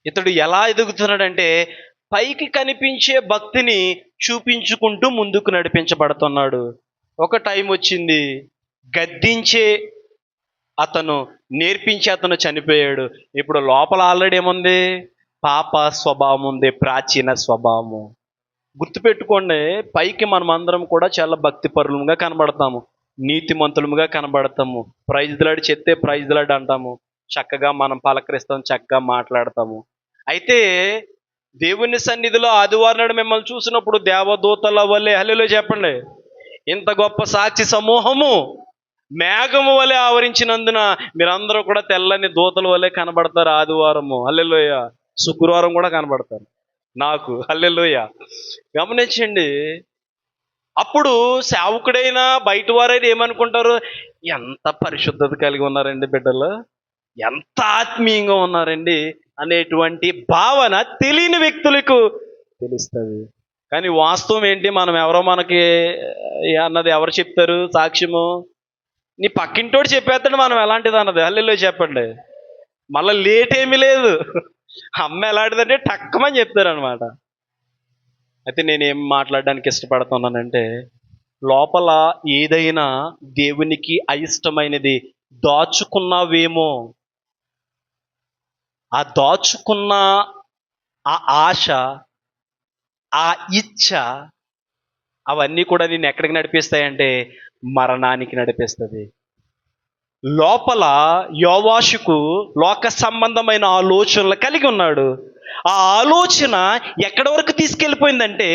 ఇతడు ఎలా ఎదుగుతున్నాడంటే పైకి కనిపించే భక్తిని చూపించుకుంటూ ముందుకు నడిపించబడుతున్నాడు. ఒక టైం వచ్చింది, గద్దించే అతను, నేర్పించి అతను చనిపోయాడు. ఇప్పుడు లోపల ఆల్రెడీ ఏముంది? పాప స్వభావం ఉంది, ప్రాచీన స్వభావము. గుర్తుపెట్టుకోండి, పైకి మనం అందరం కూడా చాలా భక్తిపరులుగా కనబడతాము, నీతిమంతులుగా కనబడతాము, ప్రైజ్ లాడ్ చెప్తే ప్రైజ్ లాడ్ అంటాము, చక్కగా మనం పలకరిస్తాం, చక్కగా మాట్లాడతాము. అయితే దేవుని సన్నిధిలో ఆదివారం నాడు మిమ్మల్ని చూసినప్పుడు దేవదూతల వల్లే, హల్లెలూయా చెప్పండి, ఇంత గొప్ప సాక్షి సమూహము మేఘము వలె ఆవరించినందున మీరందరూ కూడా తెల్లని దూతల వలె కనబడతారు ఆదివారము. హల్లెలూయా. శుక్రవారం కూడా కనబడతారు నాకు. హల్లెలూయా. గమనించండి, అప్పుడు సేవకుడైనా బయట వారైనా ఏమనుకుంటారు? ఎంత పరిశుద్ధత కలిగి ఉన్నారండి బిడ్డలు, ఎంత ఆత్మీయంగా ఉన్నారండి అనేటువంటి భావన తెలియని వ్యక్తులకు తెలుస్తుంది. కానీ వాస్తవం ఏంటి? మనం ఎవరో మనకి అన్నది ఎవరు చెప్తారు సాక్ష్యము? నీ పక్కింటోడు చెప్పేస్తాడు మనం ఎలాంటిది అన్నది. హల్లెలూయా చెప్పండి. మళ్ళీ లేట్ ఏమీ లేదు. అమ్మ ఎలాంటిదంటే టక్కమని చెప్తారనమాట. అయితే నేనేం మాట్లాడడానికి ఇష్టపడుతున్నానంటే, లోపల ఏదైనా దేవునికి అయిష్టమైనది దాచుకున్నావేమో, ఆ దాచుకున్న ఆ ఆశ, ఆ ఇచ్చ, అవన్నీ కూడా నేను ఎక్కడికి నడిపిస్తాయంటే మరణానికి నడిపిస్తుంది. లోపల యోవాషుకు లోక సంబంధమైన ఆలోచనలు కలిగి ఉన్నాడు. ఆ ఆలోచన ఎక్కడి వరకు తీసుకెళ్ళిపోయిందంటే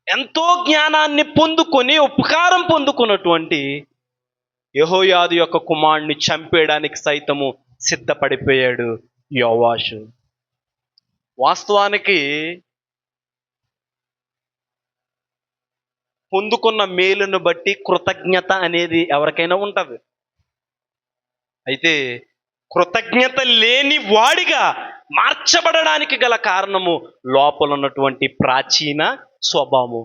ఎంతో జ్ఞానాన్ని పొందుకొని ఉపకారం పొందుకున్నటువంటి యెహోయాదు యొక్క కుమారుడిని చంపేయడానికి సైతము సిద్ధపడిపోయాడు యోవాషు. వాస్తవానికి పొందుకున్న మేలును బట్టి కృతజ్ఞత అనేది ఎవరికైనా ఉంటుంది. అయితే కృతజ్ఞత లేని వాడిగా మార్చబడడానికి గల కారణము లోపల ఉన్నటువంటి ప్రాచీన స్వభావము.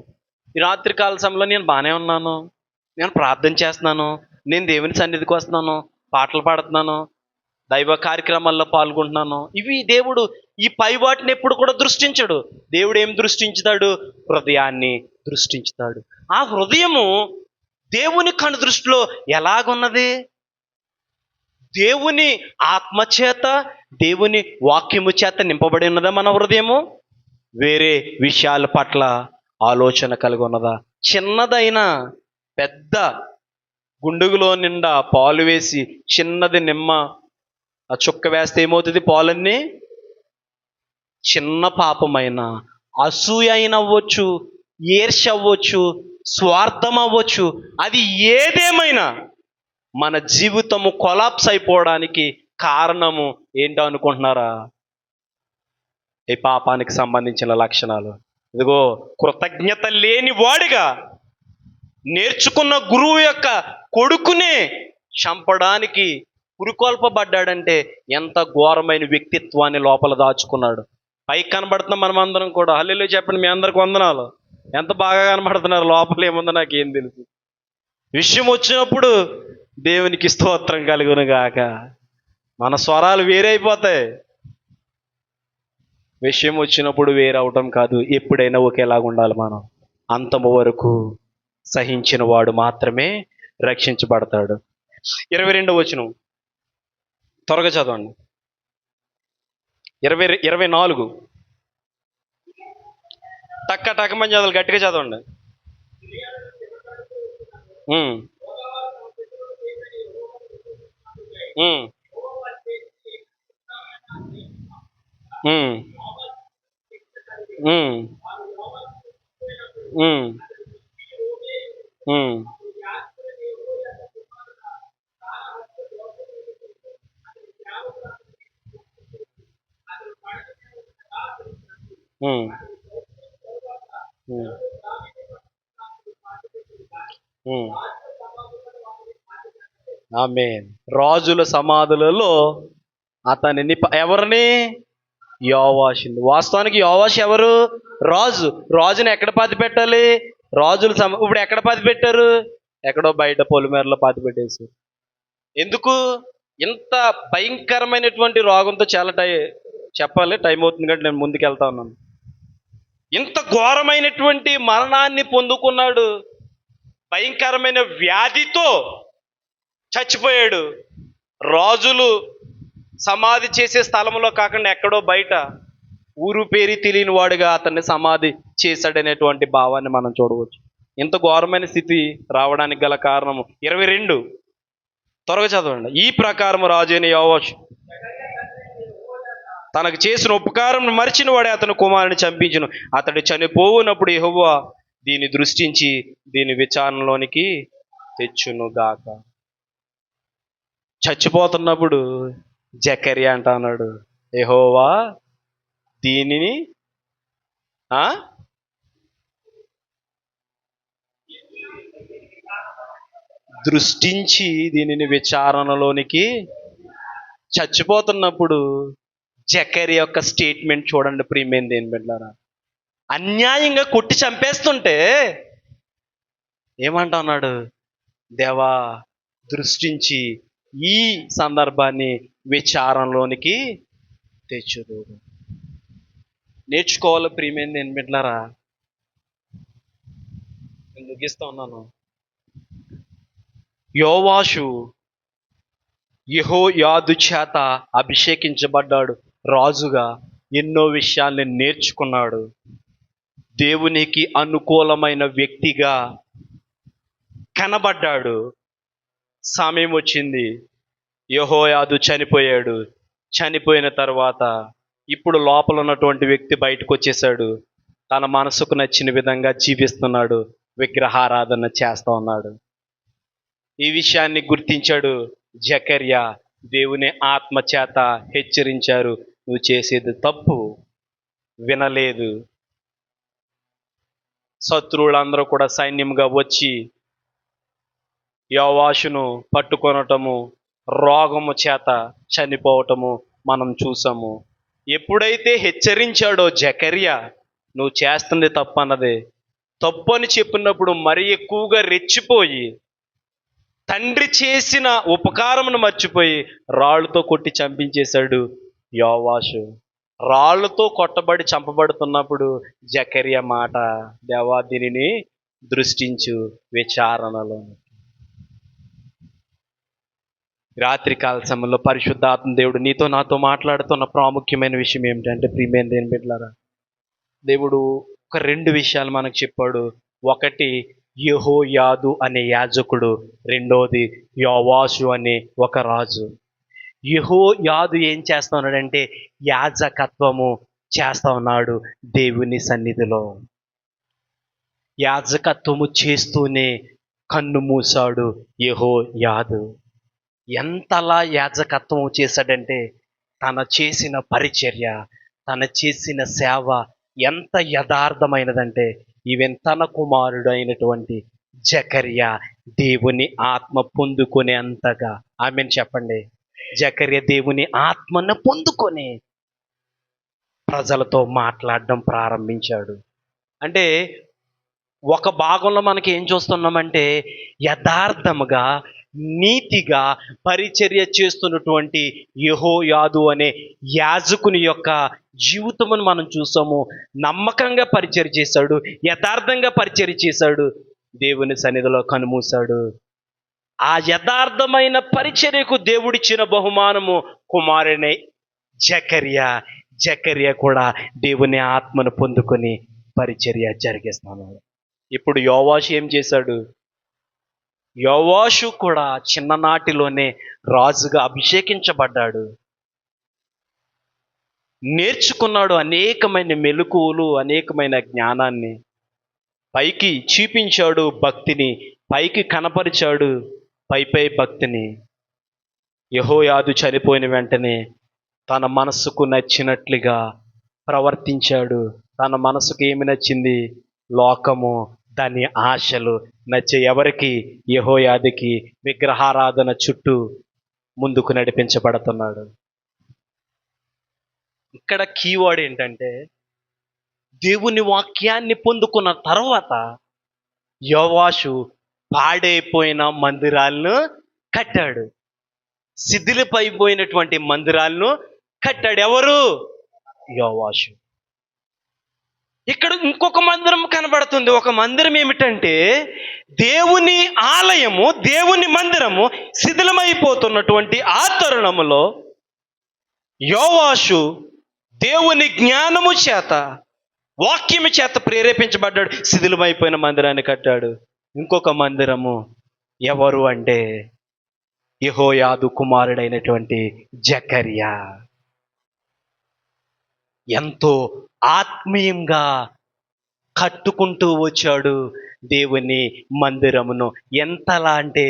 ఈ రాత్రికాల సమయంలో నేను బాగానే ఉన్నాను, నేను ప్రార్థన చేస్తున్నాను, నేను దేవుని సన్నిధికి వస్తున్నాను, పాటలు పాడుతున్నాను, దైవ కార్యక్రమాల్లో పాల్గొంటున్నాను. ఇవి దేవుడు ఈ పై వాటిని ఎప్పుడు కూడా దృష్టించడు. దేవుడు ఏం దృష్టించుతాడు? హృదయాన్ని దృష్టించుతాడు. ఆ హృదయము దేవుని కను దృష్టిలో ఎలాగున్నది? దేవుని ఆత్మచేత, దేవుని వాక్యము చేత నింపబడి ఉన్నదా మన హృదయము? వేరే విషయాల పట్ల ఆలోచన కలిగి ఉన్నదా? చిన్నదైన పెద్ద గుండుగులో నిండా పాలు వేసి చిన్నది నిమ్మ ఆ చుక్క వేస్తే ఏమవుతుంది? పాలన్నీ చిన్న పాపమైన అసూయ అయిన అవ్వచ్చు, ఈర్ష్య అవ్వచ్చు, స్వార్థం అవ్వచ్చు, అది ఏదేమైనా మన జీవితము కొలాప్స్ అయిపోవడానికి కారణము ఏంటో అనుకుంటున్నారా? ఈ పాపానికి సంబంధించిన లక్షణాలు. ఇదిగో, కృతజ్ఞత లేని వాడిగా నేర్చుకున్న గురువు యొక్క కొడుకునే చంపడానికి పురికొల్పబడ్డాడంటే ఎంత ఘోరమైన వ్యక్తిత్వాన్ని లోపల దాచుకున్నాడు. పైకి కనబడుతున్న మనమందరం కూడా హల్లెలూయా చెప్పండి. మీ అందరికి వందనాలు. ఎంత బాగా కనబడుతున్నారు, లోపల ఏముందో నాకేం తెలుసు. విషయం వచ్చినప్పుడు దేవునికి స్తోత్రం కలుగును గాక. మన స్వరాలు వేరైపోతాయి. విషయం వచ్చినప్పుడు వేరవటం కాదు, ఎప్పుడైనా ఒకేలాగా ఉండాలి మనం. అంతము వరకు సహించిన వాడు మాత్రమే రక్షించబడతాడు. 22వ వచనం త్వరగా చదవండి. 24 టక్క టక్కమని చదవాలి, గట్టిగా చదవండి. ఉమ్, ఉమ్, ఉమ్, ఉమ్, ఉమ్, ఉమ్. ఉమ్, ఉమ్, ఉమ్. ఆమేన్. రాజుల సమాధులలో అతనిని ఎవరిని? యోవాషుని. వాస్తవానికి యోవాషు ఎవరు? రాజు. రాజుని ఎక్కడ పాతి పెట్టాలి? ఇప్పుడు ఎక్కడ పాతి పెట్టారు? ఎక్కడో బయట పొలిమేరలో పాతి పెట్టేసి. ఎందుకు? ఇంత భయంకరమైనటువంటి రోగంతో చాలా చెప్పాలి, టైం అవుతుంది కాబట్టి నేను ముందుకు వెళ్తా ఉన్నాను. ఇంత ఘోరమైనటువంటి మరణాన్ని పొందుకున్నాడు, భయంకరమైన వ్యాధితో చచ్చిపోయాడు. రాజులు సమాధి చేసే స్థలంలో కాకుండా ఎక్కడో బయట ఊరు పేరు తెలియని వాడుగా అతన్ని సమాధి చేశాడనేటువంటి భావాన్ని మనం చూడవచ్చు. ఇంత ఘోరమైన స్థితి రావడానికి గల కారణము 22 త్వరగా చదవండి. ఈ ప్రకారం రాజు అయిన యోవాషు తనకు చేసిన ఉపకారం మరిచిన వాడే అతని కుమారుని చంపించును. అతడు చనిపోవునప్పుడు యెహోవా దీన్ని దృష్టించి దీని విచారణలోనికి తెచ్చును గాక. చచ్చిపోతున్నప్పుడు జకర్యా అంటా అన్నాడు, యెహోవా దీనిని దృష్టించి దీనిని విచారణలోనికి. చచ్చిపోతున్నప్పుడు జకర్యా యొక్క స్టేట్మెంట్ చూడండి ప్రియమైన దేని బిడ్డలారా. అన్యాయంగా కొట్టి చంపేస్తుంటే ఏమంటా అన్నాడు? దేవా దృష్టించి ఈ సందర్భాన్ని విచారణలోనికి తెచ్చుదు. నేర్చుకోవాలి ప్రియమైన దేని బిడ్డలారా. నేను ముగిస్తా ఉన్నాను. యోవాషు యెహోయాదు చేత అభిషేకించబడ్డాడు రాజుగా. ఎన్నో విషయాల్ని నేర్చుకున్నాడు. దేవునికి అనుకూలమైన వ్యక్తిగా కనబడ్డాడు. సమయం వచ్చింది, యెహోయాదు చనిపోయాడు. చనిపోయిన తర్వాత ఇప్పుడు లోపల ఉన్నటువంటి వ్యక్తి బయటకు వచ్చేసాడు. తన మనసుకు నచ్చిన విధంగా జీవిస్తున్నాడు, విగ్రహారాధన చేస్తా ఉన్నాడు. ఈ విషయాన్ని గుర్తించాడు జకర్యా. దేవుని ఆత్మ చేత హెచ్చరించారు, నువ్వు చేసేది తప్పు. వినలేదు. శత్రువులందరూ కూడా సైన్యంగా వచ్చి యోవాషును పట్టుకొనటము, రోగము చేత చనిపోవటము మనం చూసాము. ఎప్పుడైతే హెచ్చరించాడో జకర్యా, నువ్వు చేస్తుంది తప్పన్నది, తప్పు అని చెప్పినప్పుడు మరి ఎక్కువగా రెచ్చిపోయి తండ్రి చేసిన ఉపకారమును మర్చిపోయి రాళ్ళతో కొట్టి చంపించేశాడు యోవాషు. రాళ్ళతో కొట్టబడి చంపబడుతున్నప్పుడు జకర్యా మాట, దేవా దీనిని దృష్టించు విచారణలో. రాత్రికాల సమయంలో పరిశుద్ధాత్మ దేవుడు నీతో నాతో మాట్లాడుతున్న ప్రాముఖ్యమైన విషయం ఏమిటంటే, ప్రియమైన దేని బిడ్డలారా, దేవుడు ఒక 2 విషయాలు మనకు చెప్పాడు. ఒకటి యెహోయాదు అనే యాజకుడు, రెండోది యోవాషు అనే ఒక రాజు. యెహోయాదు ఏం చేస్తా ఉన్నాడంటే యాజకత్వము చేస్తా ఉన్నాడు దేవుని సన్నిధిలో. యాజకత్వము చేస్తూనే కన్ను మూసాడు యెహోయాదు. ఎంతలా యాజకత్వం చేశాడంటే తన చేసిన పరిచర్య, తన చేసిన సేవ ఎంత యథార్థమైనదంటే ఈవెన్ తన కుమారుడు అయినటువంటి జకర్యా దేవుని ఆత్మ పొందుకునే అంతగా, ఆమెను చెప్పండి, జకర్యా దేవుని ఆత్మను పొందుకొని ప్రజలతో మాట్లాడడం ప్రారంభించాడు. అంటే ఒక భాగంలో మనకి ఏం చూస్తున్నామంటే యథార్థముగా నీతిగా పరిచర్య చేస్తున్నటువంటి యెహోయాదు అనే యాజకుని యొక్క జీవితమును మనం చూసాము. నమ్మకంగా పరిచర్య చేశాడు, యథార్థంగా పరిచర్య చేశాడు, దేవుని సన్నిధిలో కనుమూశాడు. ఆ యథార్థమైన పరిచర్యకు దేవుడిచ్చిన బహుమానము కుమారుని జకర్యా. జకర్యా కూడా దేవుని ఆత్మను పొందుకొని పరిచర్య జరిగిస్తున్నాడు. ఇప్పుడు యోవాషు ఏం చేశాడు? యోవాషు కూడా చిన్ననాటిలోనే రాజుగా అభిషేకించబడ్డాడు. నేర్చుకున్నాడు అనేకమైన మెలకువలు, అనేకమైన జ్ఞానాన్ని. పైకి చూపించాడు భక్తిని, పైకి కనపరిచాడు పై భక్తిని. యెహోయాదు చనిపోయిన వెంటనే తన మనసుకు నచ్చినట్లుగా ప్రవర్తించాడు. తన మనసుకు ఏమి నచ్చింది? లోకము, దాని ఆశలు నచ్చే ఎవరికి? యెహోయాదుకి. విగ్రహారాధన చుట్టూ ముందుకు నడిపించబడుతున్నాడు. ఇక్కడ కీవర్డ్ ఏంటంటే దేవుని వాక్యాన్ని పొందుకున్న తర్వాత యోవాషు పాడైపోయిన మందిరాలను కట్టాడు. శిథిలపైపోయినటువంటి మందిరాలను కట్టాడు. ఎవరు? యోవాషు. ఇక్కడ ఇంకొక మందిరం కనబడుతుంది. ఒక మందిరం ఏమిటంటే దేవుని ఆలయము, దేవుని మందిరము శిథిలమైపోతున్నటువంటి ఆ తరుణములో యోవాషు దేవుని జ్ఞానము చేత, వాక్యము చేత ప్రేరేపించబడ్డాడు. శిథిలమైపోయిన మందిరాన్ని కట్టాడు. ఇంకొక మందిరము ఎవరు అంటే యెహోయాదు కుమారుడైనటువంటి జకర్యా. ఎంతో ఆత్మీయంగా కట్టుకుంటూ వచ్చాడు దేవుని మందిరమును. ఎంతలా అంటే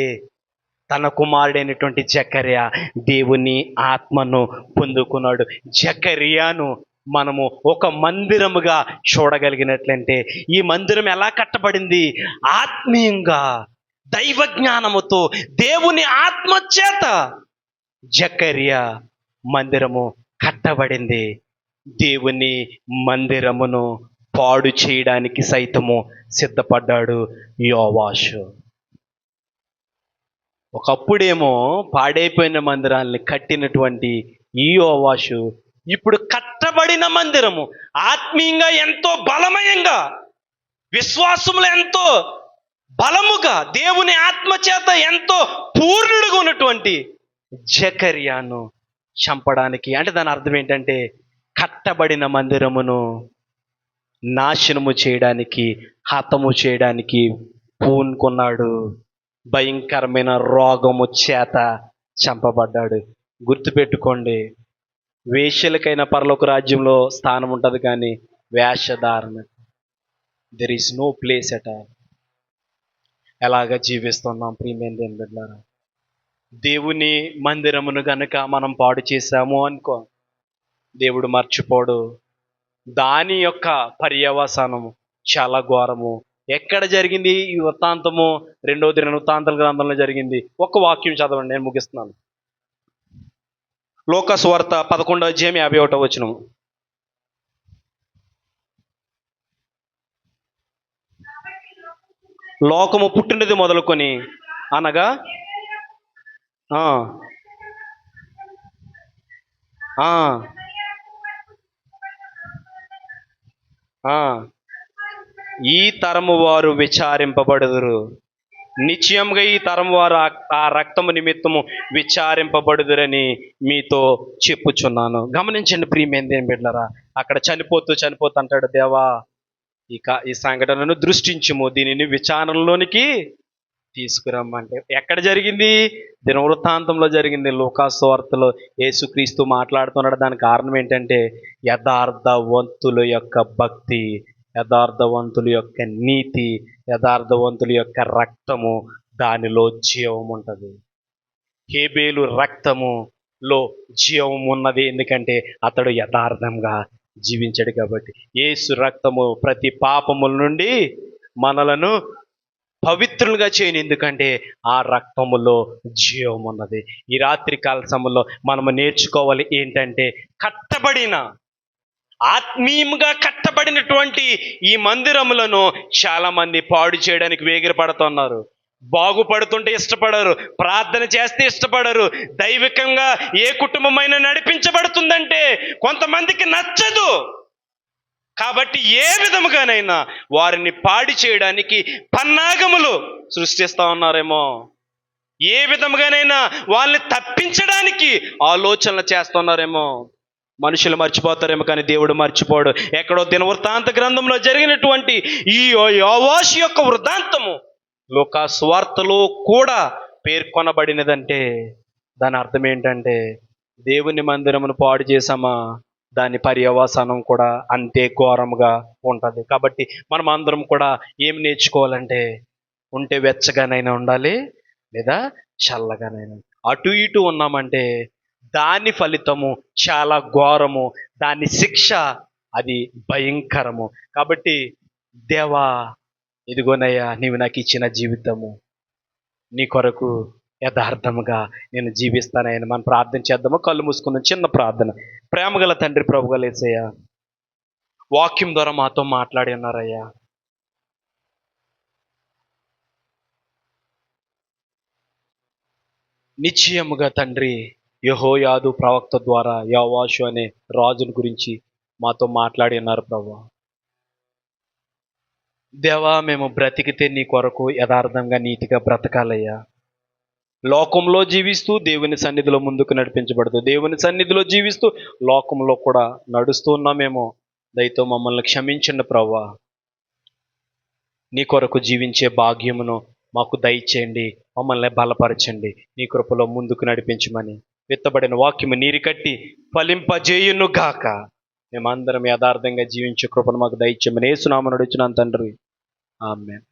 తన కుమారుడైనటువంటి జకర్యా దేవుని ఆత్మను పొందుకున్నాడు. జకర్యాను మనము ఒక మందిరముగా చూడగలిగినట్లంటే ఈ మందిరం ఎలా కట్టబడింది? ఆత్మీయంగా, దైవ జ్ఞానముతో, దేవుని ఆత్మ చేత జకర్యా మందిరము కట్టబడింది. దేవుని మందిరమును పాడు చేయడానికి సైతము సిద్ధపడ్డాడు యోవాషు. ఒకప్పుడేమో పాడైపోయిన మందిరాల్ని కట్టినటువంటి ఈ యోవాషు ఇప్పుడు కట్టబడిన మందిరము, ఆత్మీయంగా ఎంతో బలమయంగా, విశ్వాసములో ఎంతో బలముగా, దేవుని ఆత్మ చేత ఎంతో పూర్ణుడుగా ఉన్నటువంటి జకర్యాను చంపడానికి, అంటే దాని అర్థం ఏంటంటే కట్టబడిన మందిరమును నాశనము చేయడానికి, హతము చేయడానికి పూనుకున్నాడు. భయంకరమైన రోగము చేత చంపబడ్డాడు. గుర్తుపెట్టుకోండి, వేశ్యలకైనా పరలోక రాజ్యంలో స్థానం ఉంటుంది, కానీ వేషధారణ there is no place at all. ఎలాగ జీవిస్తున్నాం ప్రియమైన దేవుని బిడ్డలారా? దేవుని మందిరమును గనుక మనం పాడు చేశాము అనుకో, దేవుడు మర్చిపోడు. దాని యొక్క పర్యవసానము చాలా ఘోరము. ఎక్కడ జరిగింది ఈ వృత్తాంతము? 2వ దినవృత్తాంతాల గ్రంథంలో జరిగింది. ఒక వాక్యం చదవండి, నేను ముగిస్తున్నాను. లూకాసు వార్త 11:51. లోకము పుట్టినది మొదలుకొని అనగా ఆ, ఆ, ఆ, ఈ తరము వారు విచారింపబడుదురు. నిశ్చయంగా ఈ తరం వారు ఆ రక్తము నిమిత్తము విచారింపబడుదురని మీతో చెప్పుచున్నాను. గమనించండి ప్రియమేందేం బిడ్డలారా, అక్కడ చనిపోతూ అంటాడు, దేవా ఈ సంఘటనను దృష్టించుము, దీనిని విచారణలోనికి తీసుకురమ్మంటే ఎక్కడ జరిగింది? దినవృత్తాంతంలో జరిగింది. లూకాసు వార్తలో యేసుక్రీస్తు మాట్లాడుతున్నాడు. దానికి కారణం ఏంటంటే యథార్థవంతుల యొక్క భక్తి, యథార్థవంతుల యొక్క నీతి, యథార్థవంతుల యొక్క రక్తము, దానిలో జీవం ఉంటుంది. హేబేలు రక్తములో జీవం ఉన్నది, ఎందుకంటే అతడు యథార్థంగా జీవించాడు కాబట్టి. యేసు రక్తము ప్రతి పాపముల నుండి మనలను పవిత్రులుగా చేయని, ఎందుకంటే ఆ రక్తములో జీవం ఉన్నది. ఈ రాత్రి కాల సమయంలో మనము నేర్చుకోవాలి ఏంటంటే, ఆత్మీయంగా కట్టబడినటువంటి ఈ మందిరములను చాలా మంది పాడు చేయడానికి వేగిరపడుతున్నారు. బాగుపడుతుంటే ఇష్టపడరు, ప్రార్థన చేస్తే ఇష్టపడరు. దైవికంగా ఏ కుటుంబమైనా నడిపించబడుతుందంటే కొంతమందికి నచ్చదు. కాబట్టి ఏ విధముగానైనా వారిని పాడి చేయడానికి పన్నాగములు సృష్టిస్తూ ఉన్నారేమో, ఏ విధముగానైనా వాళ్ళని తప్పించడానికి ఆలోచనలు చేస్తున్నారేమో. మనుషులు మర్చిపోతారేమో కానీ దేవుడు మర్చిపోడు. ఎక్కడో దినవృత్తాంత గ్రంథంలో జరిగినటువంటి ఈ యోవాషు యొక్క వృత్తాంతము లూకాసు వార్తలో కూడా పేర్కొనబడినదంటే దాని అర్థం ఏంటంటే, దేవుని మందిరమును పాడు చేసామా, దాని పర్యవసానం కూడా అంతే ఘోరముగా ఉంటుంది. కాబట్టి మనం అందరం కూడా ఏం నేర్చుకోవాలంటే, ఉంటే వెచ్చగానైనా ఉండాలి, లేదా చల్లగానైనా. అటు ఇటు ఉన్నామంటే దాని ఫలితము చాలా ఘోరము, దాని శిక్ష అది భయంకరము. కాబట్టి దేవా, ఇదిగోనయ్యా నీవు నాకు ఇచ్చిన జీవితము, నీ కొరకు యథార్థముగా నేను జీవిస్తానని మనం ప్రార్థన చేద్దాము. కళ్ళు మూసుకున్న చిన్న ప్రార్థన. ప్రేమగల తండ్రి, ప్రభుగల యేసయ్య, వాక్యం ద్వారా మాతో మాట్లాడి ఉన్నారయ్యా. నిశ్చయముగా తండ్రి, యెహోయాదు ప్రవక్త ద్వారా యోవాషు అనే రాజుని గురించి మాతో మాట్లాడి ఉన్నారు ప్రభువా. దేవా, మేము బ్రతికితే నీ కొరకు యథార్థంగా నీతిగా బ్రతకాలయ్యా. లోకంలో జీవిస్తూ దేవుని సన్నిధిలో ముందుకు నడిపించబడుతూ, దేవుని సన్నిధిలో జీవిస్తూ లోకంలో కూడా నడుస్తూ ఉన్నామేమో. దయతో మమ్మల్ని క్షమించండి ప్రభువా. నీ కొరకు జీవించే భాగ్యమును మాకు దయచేయండి, మమ్మల్ని బలపరచండి, నీ కృపలో ముందుకు నడిపించమని విత్తబడిన వాక్యము నీరు కట్టి ఫలింపజేయును గాక. మేమందరం యథార్థంగా జీవించే కృపను మాకు దయచేయమని యేసు నామమున అడుగుచున్నాను తండ్రి, ఆమేన్.